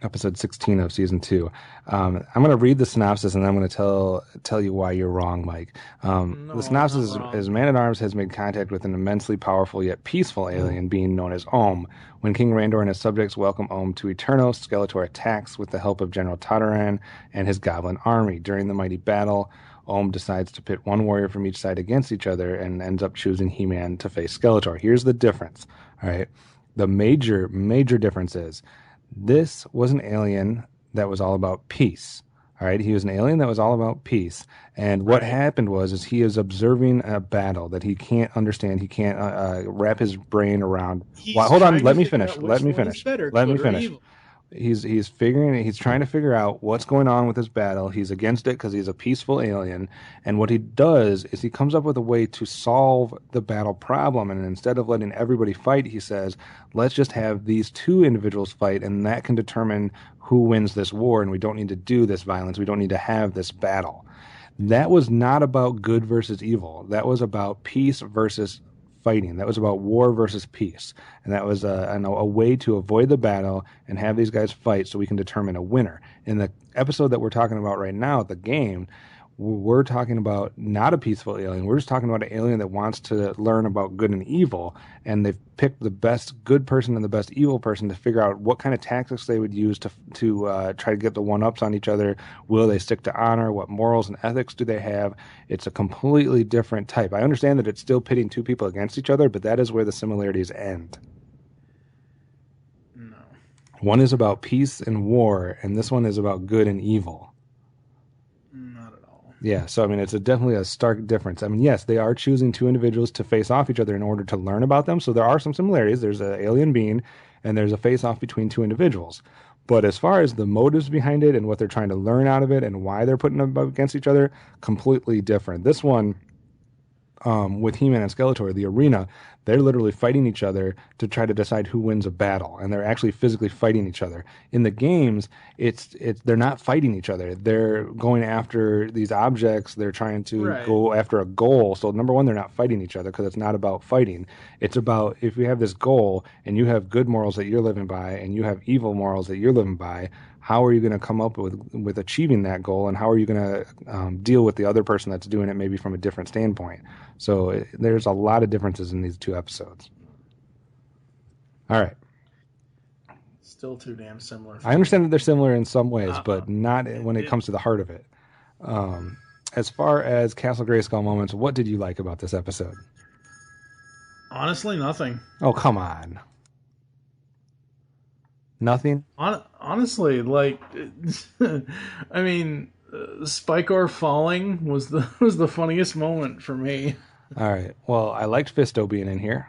episode 16 of Season 2. I'm going to read the synopsis, and then I'm going to tell you why you're wrong, Mike. The synopsis is Man-at-Arms has made contact with an immensely powerful yet peaceful alien being known as Ohm. When King Randor and his subjects welcome Ohm to Eternos, Skeletor attacks with the help of General Tataran and his goblin army. During the mighty battle, Ohm decides to pit one warrior from each side against each other and ends up choosing He-Man to face Skeletor. Here's the difference, all right? The major difference is this was an alien that was all about peace. All right, he was an alien that was all about peace. And what happened was he is observing a battle that he can't understand. He can't wrap his brain around. Hold on, let me finish. Let me finish. He's trying to figure out what's going on with this battle. He's against it because he's a peaceful alien. And what he does is he comes up with a way to solve the battle problem. And instead of letting everybody fight, he says, let's just have these 2 individuals fight, and that can determine who wins this war. And we don't need to do this violence. We don't need to have this battle. That was not about good versus evil. That was about peace versus fighting. That was about war versus peace. And that was a way to avoid the battle and have these guys fight so we can determine a winner. In the episode that we're talking about right now, the game, we're talking about not a peaceful alien. We're just talking about an alien that wants to learn about good and evil, and they've picked the best good person and the best evil person to figure out what kind of tactics they would use to try to get the one-ups on each other. Will they stick to honor? What morals and ethics do they have? It's a completely different type. I understand that it's still pitting 2 people against each other, but that is where the similarities end. No. One is about peace and war, and this one is about good and evil. Yeah, so I mean, it's definitely a stark difference. I mean, yes, they are choosing 2 individuals to face off each other in order to learn about them. So there are some similarities. There's an alien being, and there's a face-off between 2 individuals. But as far as the motives behind it and what they're trying to learn out of it and why they're putting them up against each other, completely different. This one, with He-Man and Skeletor, the arena, they're literally fighting each other to try to decide who wins a battle, and they're actually physically fighting each other. In the games, they're not fighting each other. They're going after these objects. They're trying to go after a goal. So number one, they're not fighting each other because it's not about fighting. It's about, if you have this goal and you have good morals that you're living by and you have evil morals that you're living by, how are you going to come up with achieving that goal, and how are you going to deal with the other person that's doing it maybe from a different standpoint? So there's a lot of differences in these two episodes. All right. Still too damn similar. I understand that they're similar in some ways, but not when it comes to the heart of it. As far as Castle Grayskull moments, what did you like about this episode? Honestly, nothing. Oh, come on. Nothing? Honestly, like, I mean, Spikor falling was the funniest moment for me. All right. Well, I liked Fisto being in here.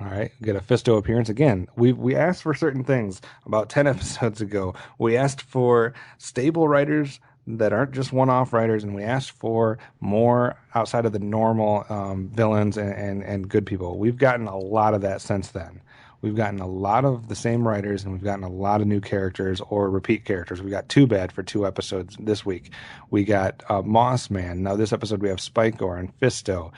All right. Get a Fisto appearance. Again, we asked for certain things about 10 episodes ago. We asked for stable writers that aren't just one-off writers, and we asked for more outside of the normal villains and good people. We've gotten a lot of that since then. We've gotten a lot of the same writers, and we've gotten a lot of new characters or repeat characters. We got Too Bad for 2 episodes this week. We got Moss Man. Now this episode we have Spikor and Fisto.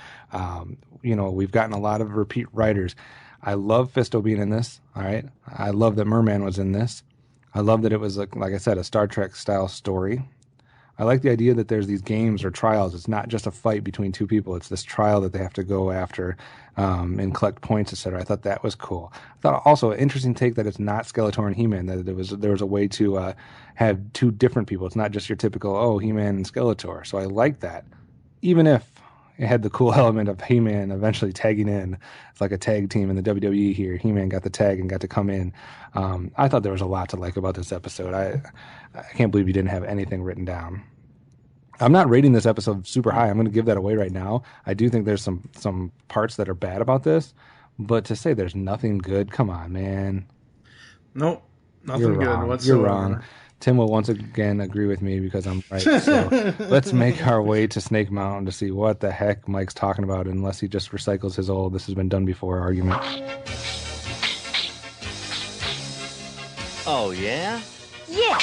We've gotten a lot of repeat writers. I love Fisto being in this. All right. I love that Merman was in this. I love that it was, like I said, a Star Trek style story. I like the idea that there's these games or trials. It's not just a fight between two people. It's this trial that they have to go after and collect points, etc. I thought that was cool. I thought also an interesting take that it's not Skeletor and He-Man, that there was a way to have two different people. It's not just your typical, He-Man and Skeletor. So I like that. Even if it had the cool element of He-Man eventually tagging in. It's like a tag team in the WWE here. He-Man got the tag and got to come in. I thought there was a lot to like about this episode. I can't believe you didn't have anything written down. I'm not rating this episode super high. I'm going to give that away right now. I do think there's some parts that are bad about this, but to say there's nothing good, come on, man. Nope, nothing good whatsoever. You're wrong. Tim will once again agree with me because I'm right. So let's make our way to Snake Mountain to see what the heck Mike's talking about, unless he just recycles his old "this has been done before" argument. Oh, yeah? Yeah!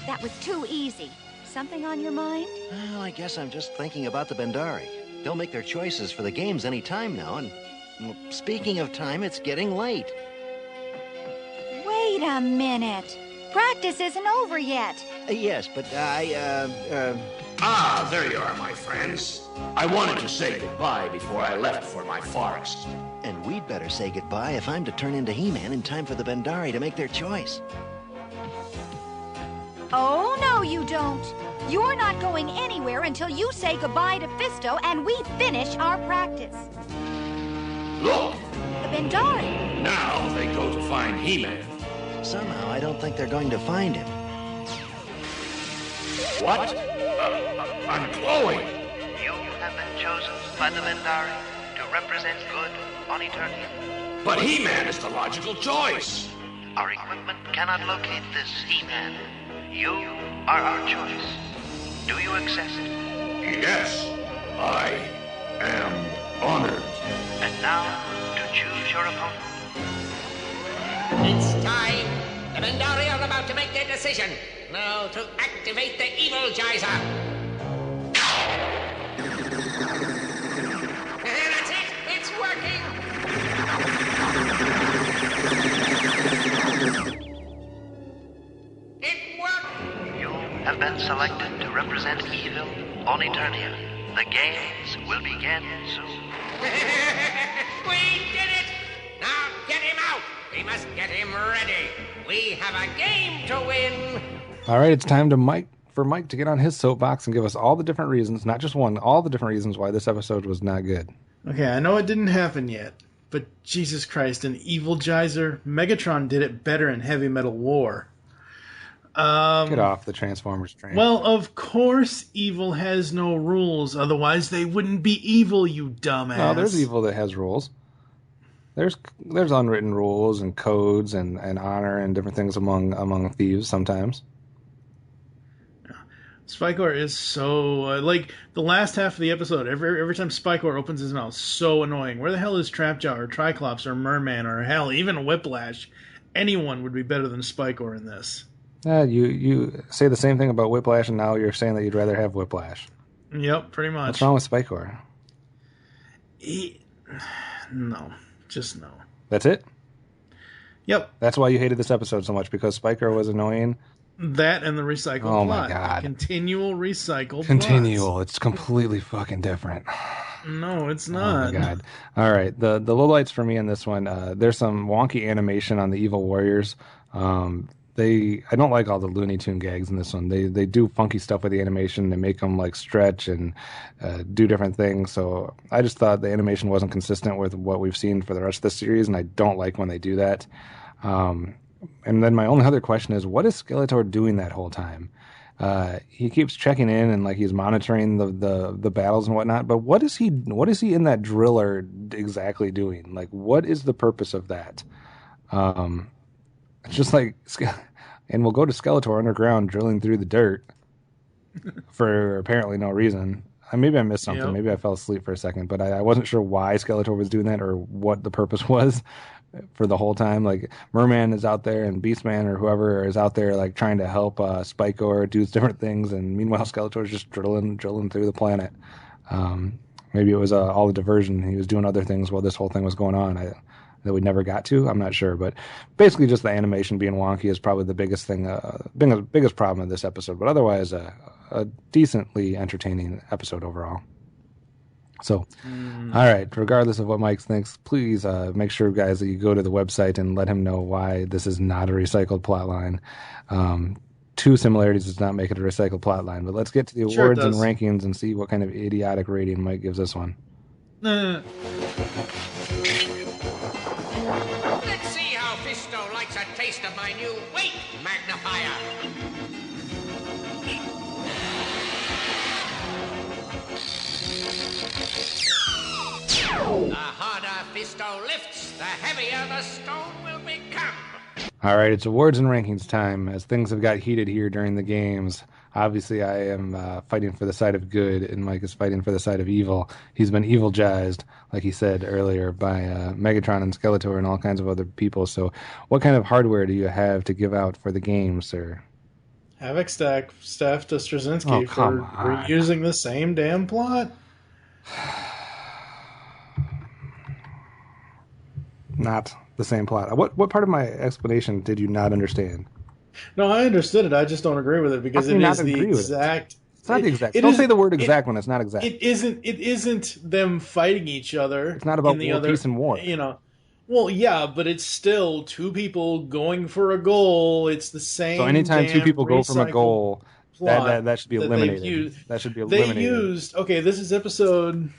That was too easy. Something on your mind? Well, I guess I'm just thinking about the Bendari. They'll make their choices for the games any time now, and speaking of time, it's getting late. Wait a minute. Practice isn't over yet. Yes, but Ah, there you are, my friends. I wanted to say goodbye before I left for my forest. And we'd better say goodbye if I'm to turn into He-Man in time for the Bendari to make their choice. Oh, no, you don't. You're not going anywhere until you say goodbye to Fisto and we finish our practice. Look! The Bendari. Now they go to find He-Man. Somehow, I don't think they're going to find him. What? I'm Chloe. You have been chosen by the Bendari to represent good on Eternia. But He-Man is the logical choice. Our equipment cannot locate this He-Man. You are our choice. Do you accept? Yes, I am honored. And now, to choose your opponent. It's time. The Bendari are about to make their decision. Now to activate the evil geyser. That's it. It's working. It worked. You have been selected to represent evil on Eternia. The games will begin soon. We did it. Now get him out. We must get him ready. We have a game to win. All right, it's time for Mike to get on his soapbox and give us all the different reasons, not just one, all the different reasons why this episode was not good. Okay, I know it didn't happen yet, but Jesus Christ, an evil geyser. Megatron did it better in Heavy Metal War. Get off the Transformers train. Well, of course evil has no rules, otherwise they wouldn't be evil, you dumbass. No, there's evil that has rules. There's unwritten rules and codes and honor and different things among thieves sometimes. Spikor is so like the last half of the episode. Every time Spikor opens his mouth, so annoying. Where the hell is Trapjaw or Triclops or Merman or hell even Whiplash? Anyone would be better than Spikor in this. Yeah, you say the same thing about Whiplash, and now you're saying that you'd rather have Whiplash. Yep, pretty much. What's wrong with Spikor? No, just no. That's it? Yep. That's why you hated this episode so much, because Spikor was annoying? That and the recycled plot. Oh my god. Continual recycled Continual. plots. It's completely fucking different. No, it's not. Oh my god. All right. The lowlights for me in this one, there's some wonky animation on the evil warriors. I don't like all the Looney Tune gags in this one. They do funky stuff with the animation. They make them like stretch and do different things. So I just thought the animation wasn't consistent with what we've seen for the rest of the series, and I don't like when they do that. And then my only other question is, what is Skeletor doing that whole time? He keeps checking in and like he's monitoring the battles and whatnot, but what is he in that driller exactly doing? Like, what is the purpose of that? It's just like, and we'll go to Skeletor underground drilling through the dirt for apparently no reason. Maybe I missed something. Yep. Maybe I fell asleep for a second, but I wasn't sure why Skeletor was doing that or what the purpose was for the whole time. Like, Merman is out there and Beastman or whoever is out there like trying to help Spikor do different things, and meanwhile Skeletor is just drilling through the planet. Maybe it was all the diversion. He was doing other things while this whole thing was going on that we never got to. I'm not sure, but basically just the animation being wonky is probably the biggest thing, biggest problem of this episode. But otherwise, a decently entertaining episode overall. So, all right, regardless of what Mike thinks, please make sure, guys, that you go to the website and let him know why this is not a recycled plotline. Two similarities does not make it a recycled plotline, but let's get to the awards and rankings and see what kind of idiotic rating Mike gives this one. Let's see how Fisto likes a taste of my new weight magnifier. The harder Fisto lifts, the heavier the stone will become. All right, it's awards and rankings time. As things have got heated here during the games, obviously I am fighting for the side of good, and Mike is fighting for the side of evil. He's been evil-jized, like he said earlier, by Megatron and Skeletor and all kinds of other people. So what kind of hardware do you have to give out for the game, sir? Havoc staff to Straczynski for reusing the same damn plot? Not the same plot. What part of my explanation did you not understand? No, I understood it. I just don't agree with it because it is the exact. It's not the exact. Don't say the word exact when it's not exact. It isn't them fighting each other. It's not about peace and war. You know. Well, yeah, but it's still two people going for a goal. It's the same. So anytime two people go from a goal, that should be eliminated. That should be eliminated. They used. Okay, this is episode.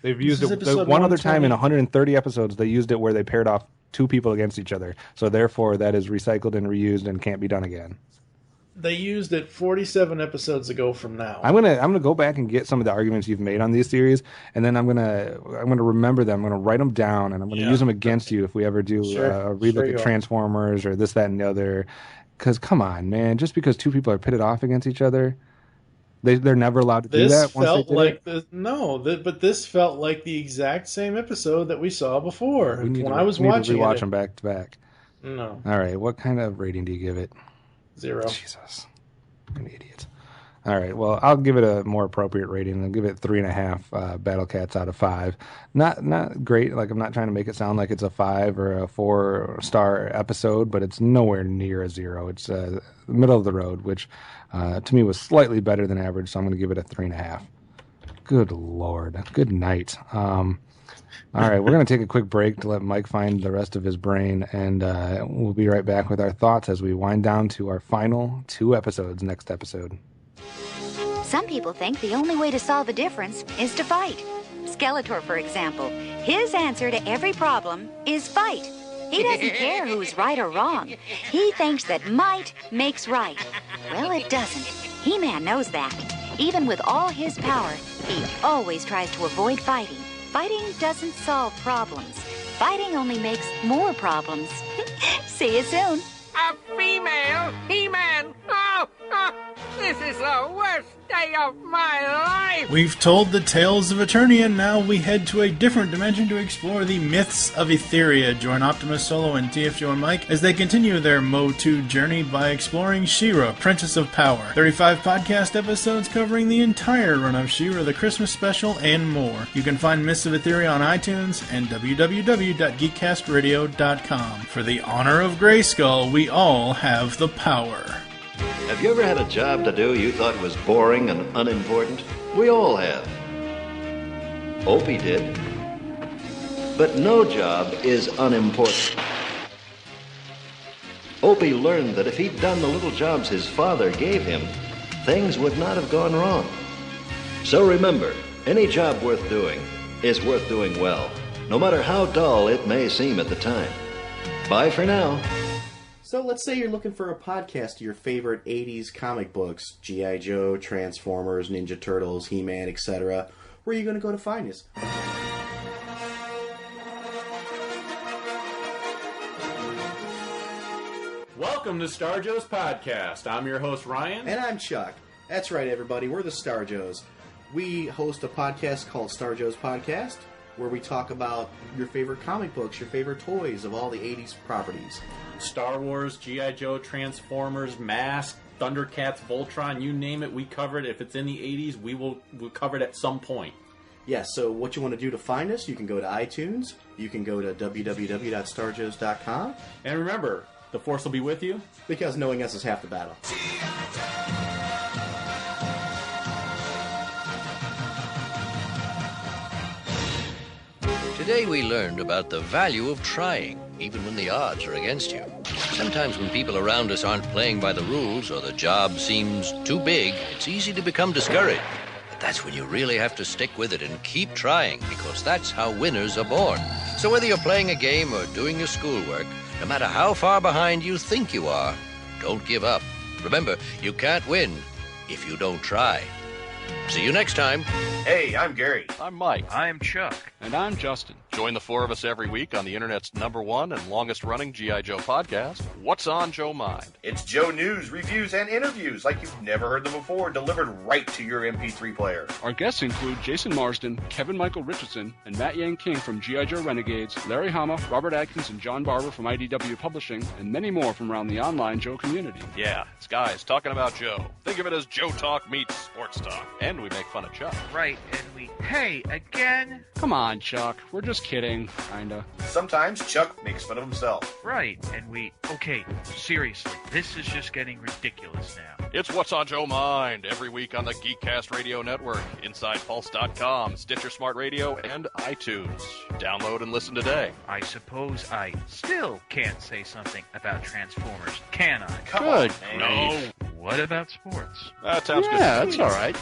They've used it one other time in 130 episodes. They used it where they paired off two people against each other. So therefore, that is recycled and reused and can't be done again. They used it 47 episodes ago from now. I'm gonna go back and get some of the arguments you've made on these series, and then I'm gonna remember them. I'm gonna write them down, and I'm gonna use them against you if we ever do a relook at Transformers or this, that, and the other. Because come on, man, just because two people are pitted off against each other. They're never allowed to do that. But this felt like the exact same episode that we saw before when I was watching it. Rewatch them back to back. No. All right. What kind of rating do you give it? 0. Jesus, an idiot. All right. Well, I'll give it a more appropriate rating. I'll give it 3.5 Battle Cats out of 5. Not great. Like, I'm not trying to make it sound like it's a 5 or a 4-star episode, but it's nowhere near a 0. It's the middle of the road, which to me was slightly better than average. So I'm going to give it a 3.5. Good Lord. Good night. All right, we're going to take a quick break to let Mike find the rest of his brain, and we'll be right back with our thoughts as we wind down to our final 2 episodes next episode. Some people think the only way to solve a difference is to fight. Skeletor, for example, his answer to every problem is fight. He doesn't care who's right or wrong. He thinks that might makes right. Well, it doesn't. He-Man knows that. Even with all his power, he always tries to avoid fighting. Fighting doesn't solve problems. Fighting only makes more problems. See you soon. A female He-Man! This is the worst day of my life! We've told the tales of Eternia, and now we head to a different dimension to explore the myths of Etheria. Join OptimusSolo and TFG1Mike as they continue their Mo2 journey by exploring She-Ra, Princess of Power. 35 podcast episodes covering the entire run of She-Ra, the Christmas special, and more. You can find Myths of Etheria on iTunes and www.geekcastradio.com. For the honor of Grayskull, we all have the power. Have you ever had a job to do you thought was boring and unimportant? We all have. Opie did. But no job is unimportant. Opie learned that if he'd done the little jobs his father gave him, things would not have gone wrong. So remember, any job worth doing is worth doing well, no matter how dull it may seem at the time. Bye for now. So let's say you're looking for a podcast of your favorite 80s comic books, G.I. Joe, Transformers, Ninja Turtles, He-Man, etc. Where are you going to go to find us? Welcome to Star Joe's Podcast. I'm your host, Ryan. And I'm Chuck. That's right, everybody. We're the Star Joes. We host a podcast called Star Joe's Podcast, where we talk about your favorite comic books, your favorite toys of all the 80s properties. Star Wars, G.I. Joe, Transformers, Mask, Thundercats, Voltron, you name it, we cover it. If it's in the 80s, we'll cover it at some point. Yeah, so what you want to do to find us, you can go to iTunes, you can go to www.starjoes.com. And remember, the Force will be with you. Because knowing us is half the battle. Today we learned about the value of trying, even when the odds are against you. Sometimes when people around us aren't playing by the rules or the job seems too big, it's easy to become discouraged. But that's when you really have to stick with it and keep trying, because that's how winners are born. So whether you're playing a game or doing your schoolwork, no matter how far behind you think you are, don't give up. Remember, you can't win if you don't try. See you next time. Hey, I'm Gary. I'm Mike. I'm Chuck. And I'm Justin. Join the four of us every week on the internet's #1 and longest-running G.I. Joe podcast, What's on Joe Mind? It's Joe news, reviews, and interviews like you've never heard them before, delivered right to your MP3 player. Our guests include Jason Marsden, Kevin Michael Richardson, and Matt Yang King from G.I. Joe Renegades, Larry Hama, Robert Adkins, and John Barber from IDW Publishing, and many more from around the online Joe community. Yeah, it's guys talking about Joe. Think of it as Joe Talk meets Sports Talk. And we make fun of Chuck. Right, and we... Hey, again? Come on, Chuck. We're just kidding. Kinda. Sometimes Chuck makes fun of himself. Right, and we... Okay, seriously, this is just getting ridiculous now. It's What's on Joe Mind, every week on the Geekcast Radio Network, InsidePulse.com, Stitcher Smart Radio, and iTunes. Download and listen today. I suppose I still can't say something about Transformers, can I? Come on, no. What about sports? That sounds good. Yeah, that's all right.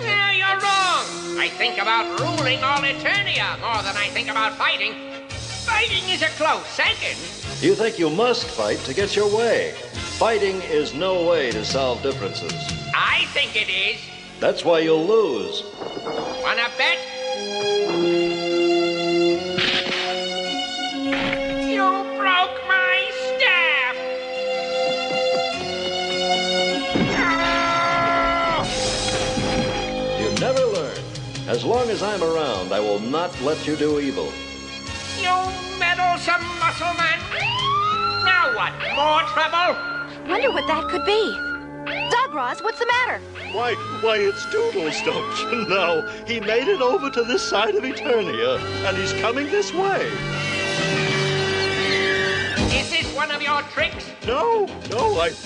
Yeah, you're wrong. I think about ruling all Eternia more than I think about fighting. Fighting is a close second. You think you must fight to get your way. Fighting is no way to solve differences. I think it is. That's why you'll lose. Wanna bet? You broke my staff! You never learn. As long as I'm around, I will not let you do evil. You meddlesome muscle man! Now what? More trouble? Wonder what that could be. Doug Ross, what's the matter? Why, it's Doodles, don't you know? He made it over to this side of Eternia, and he's coming this way. Is this one of your tricks? No,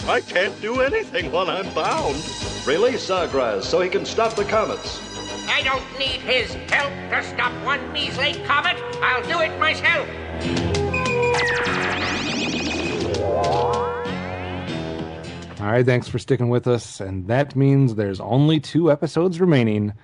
I can't do anything while I'm bound. Release Zagraz so he can stop the comets. I don't need his help to stop one measly comet. I'll do it myself. All right, thanks for sticking with us. And that means there's only 2 episodes remaining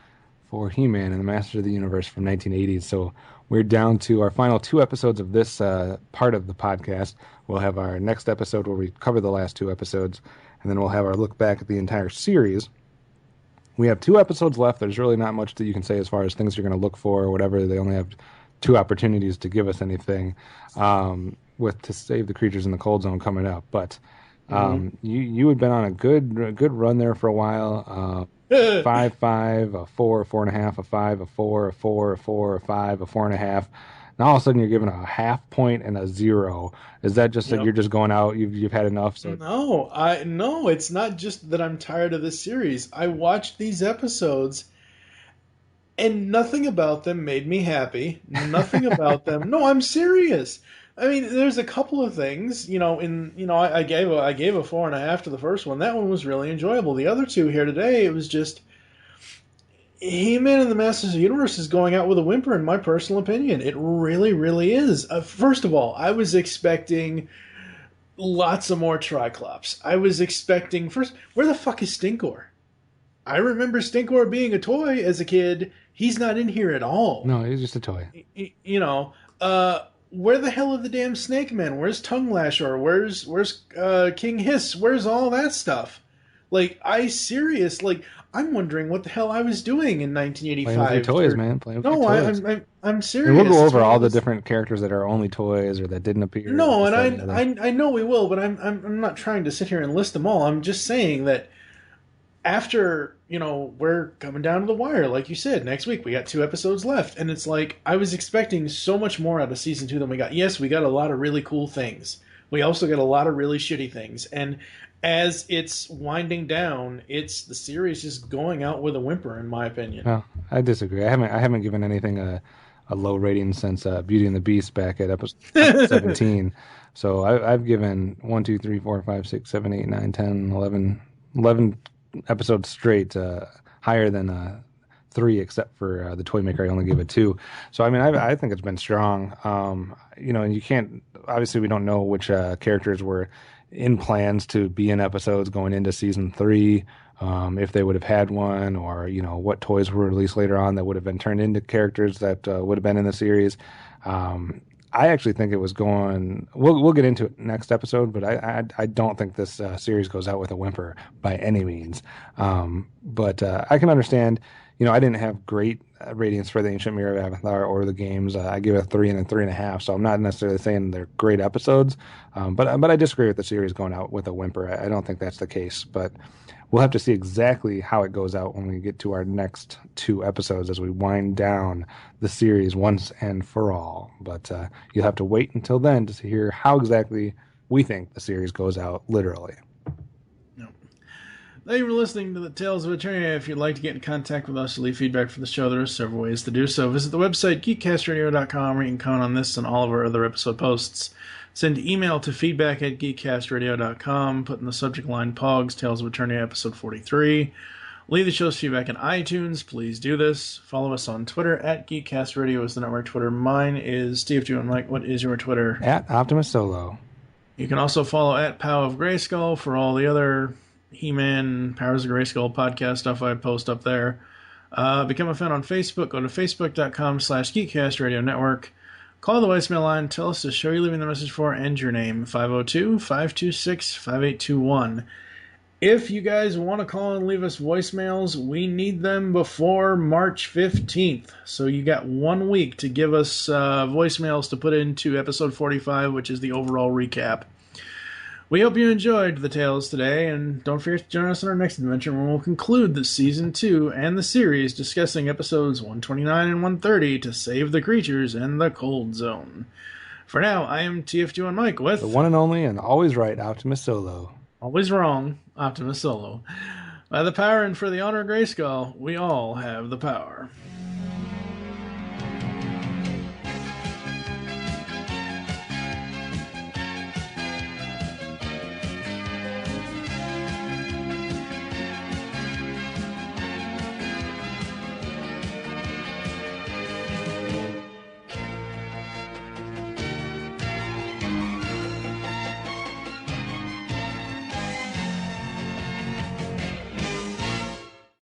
for He-Man and the Masters of the Universe from 1980. So we're down to our final 2 episodes of this part of the podcast. We'll have our next episode where we cover the last 2 episodes, and then we'll have our look back at the entire series. We have 2 episodes left. There's really not much that you can say as far as things you're going to look for or whatever. They only have two opportunities to give us anything with To Save the Creatures in the Cold Zone coming up. But you had been on a good run there for a while. 5, 5, a 4, 4.5, a 5, a 4, a 4, a 4, a 5, a 4.5. Now all of a sudden you're given a 0.5 point and a 0. Is that just that you're just going out? You've had enough? So No, it's not just that I'm tired of this series. I watched these episodes, and nothing about them made me happy. Nothing about them. No, I'm serious. I mean, there's a couple of things. I gave a 4.5 to the first one. That one was really enjoyable. The other two here today, it was just. He-Man and the Masters of the Universe is going out with a whimper, in my personal opinion. It really, really is. First of all, I was expecting lots of more Triclops. I was expecting... First, where the fuck is Stinkor? I remember Stinkor being a toy as a kid. He's not in here at all. No, he's just a toy. Where the hell are the damn Snake Men? Where's Tongue Lasher? Where's King Hiss? Where's all that stuff? I'm wondering what the hell I was doing in 1985. Playing with your toys, man. Playing with your toys. I'm serious. And we'll go over all the different characters that are only toys or that didn't appear. No, and I know we will, but I'm not trying to sit here and list them all. I'm just saying that after, we're coming down to the wire, like you said, next week we got 2 episodes left, and it's like I was expecting so much more out of season 2 than we got. Yes, we got a lot of really cool things. We also got a lot of really shitty things, and as it's winding down, the series is going out with a whimper, in my opinion. No, I disagree. I haven't given anything a low rating since Beauty and the Beast back at episode 17. So I've given 1, 2, 3, 4, 5, 6, 7, 8, 9, 10, 11 episodes straight, higher than 3, except for the Toy Maker. I only gave it 2. So I mean, I think it's been strong. And you can't. Obviously, we don't know which characters were in plans to be in episodes going into season 3, if they would have had one, or what toys were released later on that would have been turned into characters that would have been in the series. I actually think it was going. We'll get into it next episode, but I don't think this series goes out with a whimper by any means. But I can understand. I didn't have great ratings for the Ancient Mirror of Avathar or the games. I give it a 3 and a 3.5, so I'm not necessarily saying they're great episodes. But I disagree with the series going out with a whimper. I don't think that's the case, but we'll have to see exactly how it goes out when we get to our next 2 episodes as we wind down the series once and for all. But you'll have to wait until then to hear how exactly we think the series goes out literally. Thank you for listening to the Tales of Eternia. If you'd like to get in contact with us or leave feedback for the show, there are several ways to do so. Visit the website, geekcastradio.com, where you can comment on this and all of our other episode posts. Send email to feedback@geekcastradio.com. Put in the subject line POGS, Tales of Eternia, episode 43. Leave the show's feedback in iTunes. Please do this. Follow us on Twitter, @GeekCastRadio is the network Twitter. Mine is TFG1Mike. What is your Twitter? @OptimusSolo. You can also follow @POWER of GRAYSKULL for all the other He-Man, Powers of Grayskull podcast stuff I post up there. Become a fan on Facebook. Go to facebook.com/GeekCastRadio Network. Call the voicemail line. Tell us the show you're leaving the message for and your name. 502-526-5821. If you guys want to call and leave us voicemails, we need them before March 15th. So you got 1 week to give us voicemails to put into episode 45, which is the overall recap. We hope you enjoyed the tales today, and don't forget to join us in our next adventure when we'll conclude the Season 2 and the series discussing episodes 129 and 130 to save the creatures in the Cold Zone. For now, I am TFG1Mike with... the one and only and always right OptimusSolo. Always wrong, OptimusSolo. By the power and for the honor of Grayskull, we all have the power.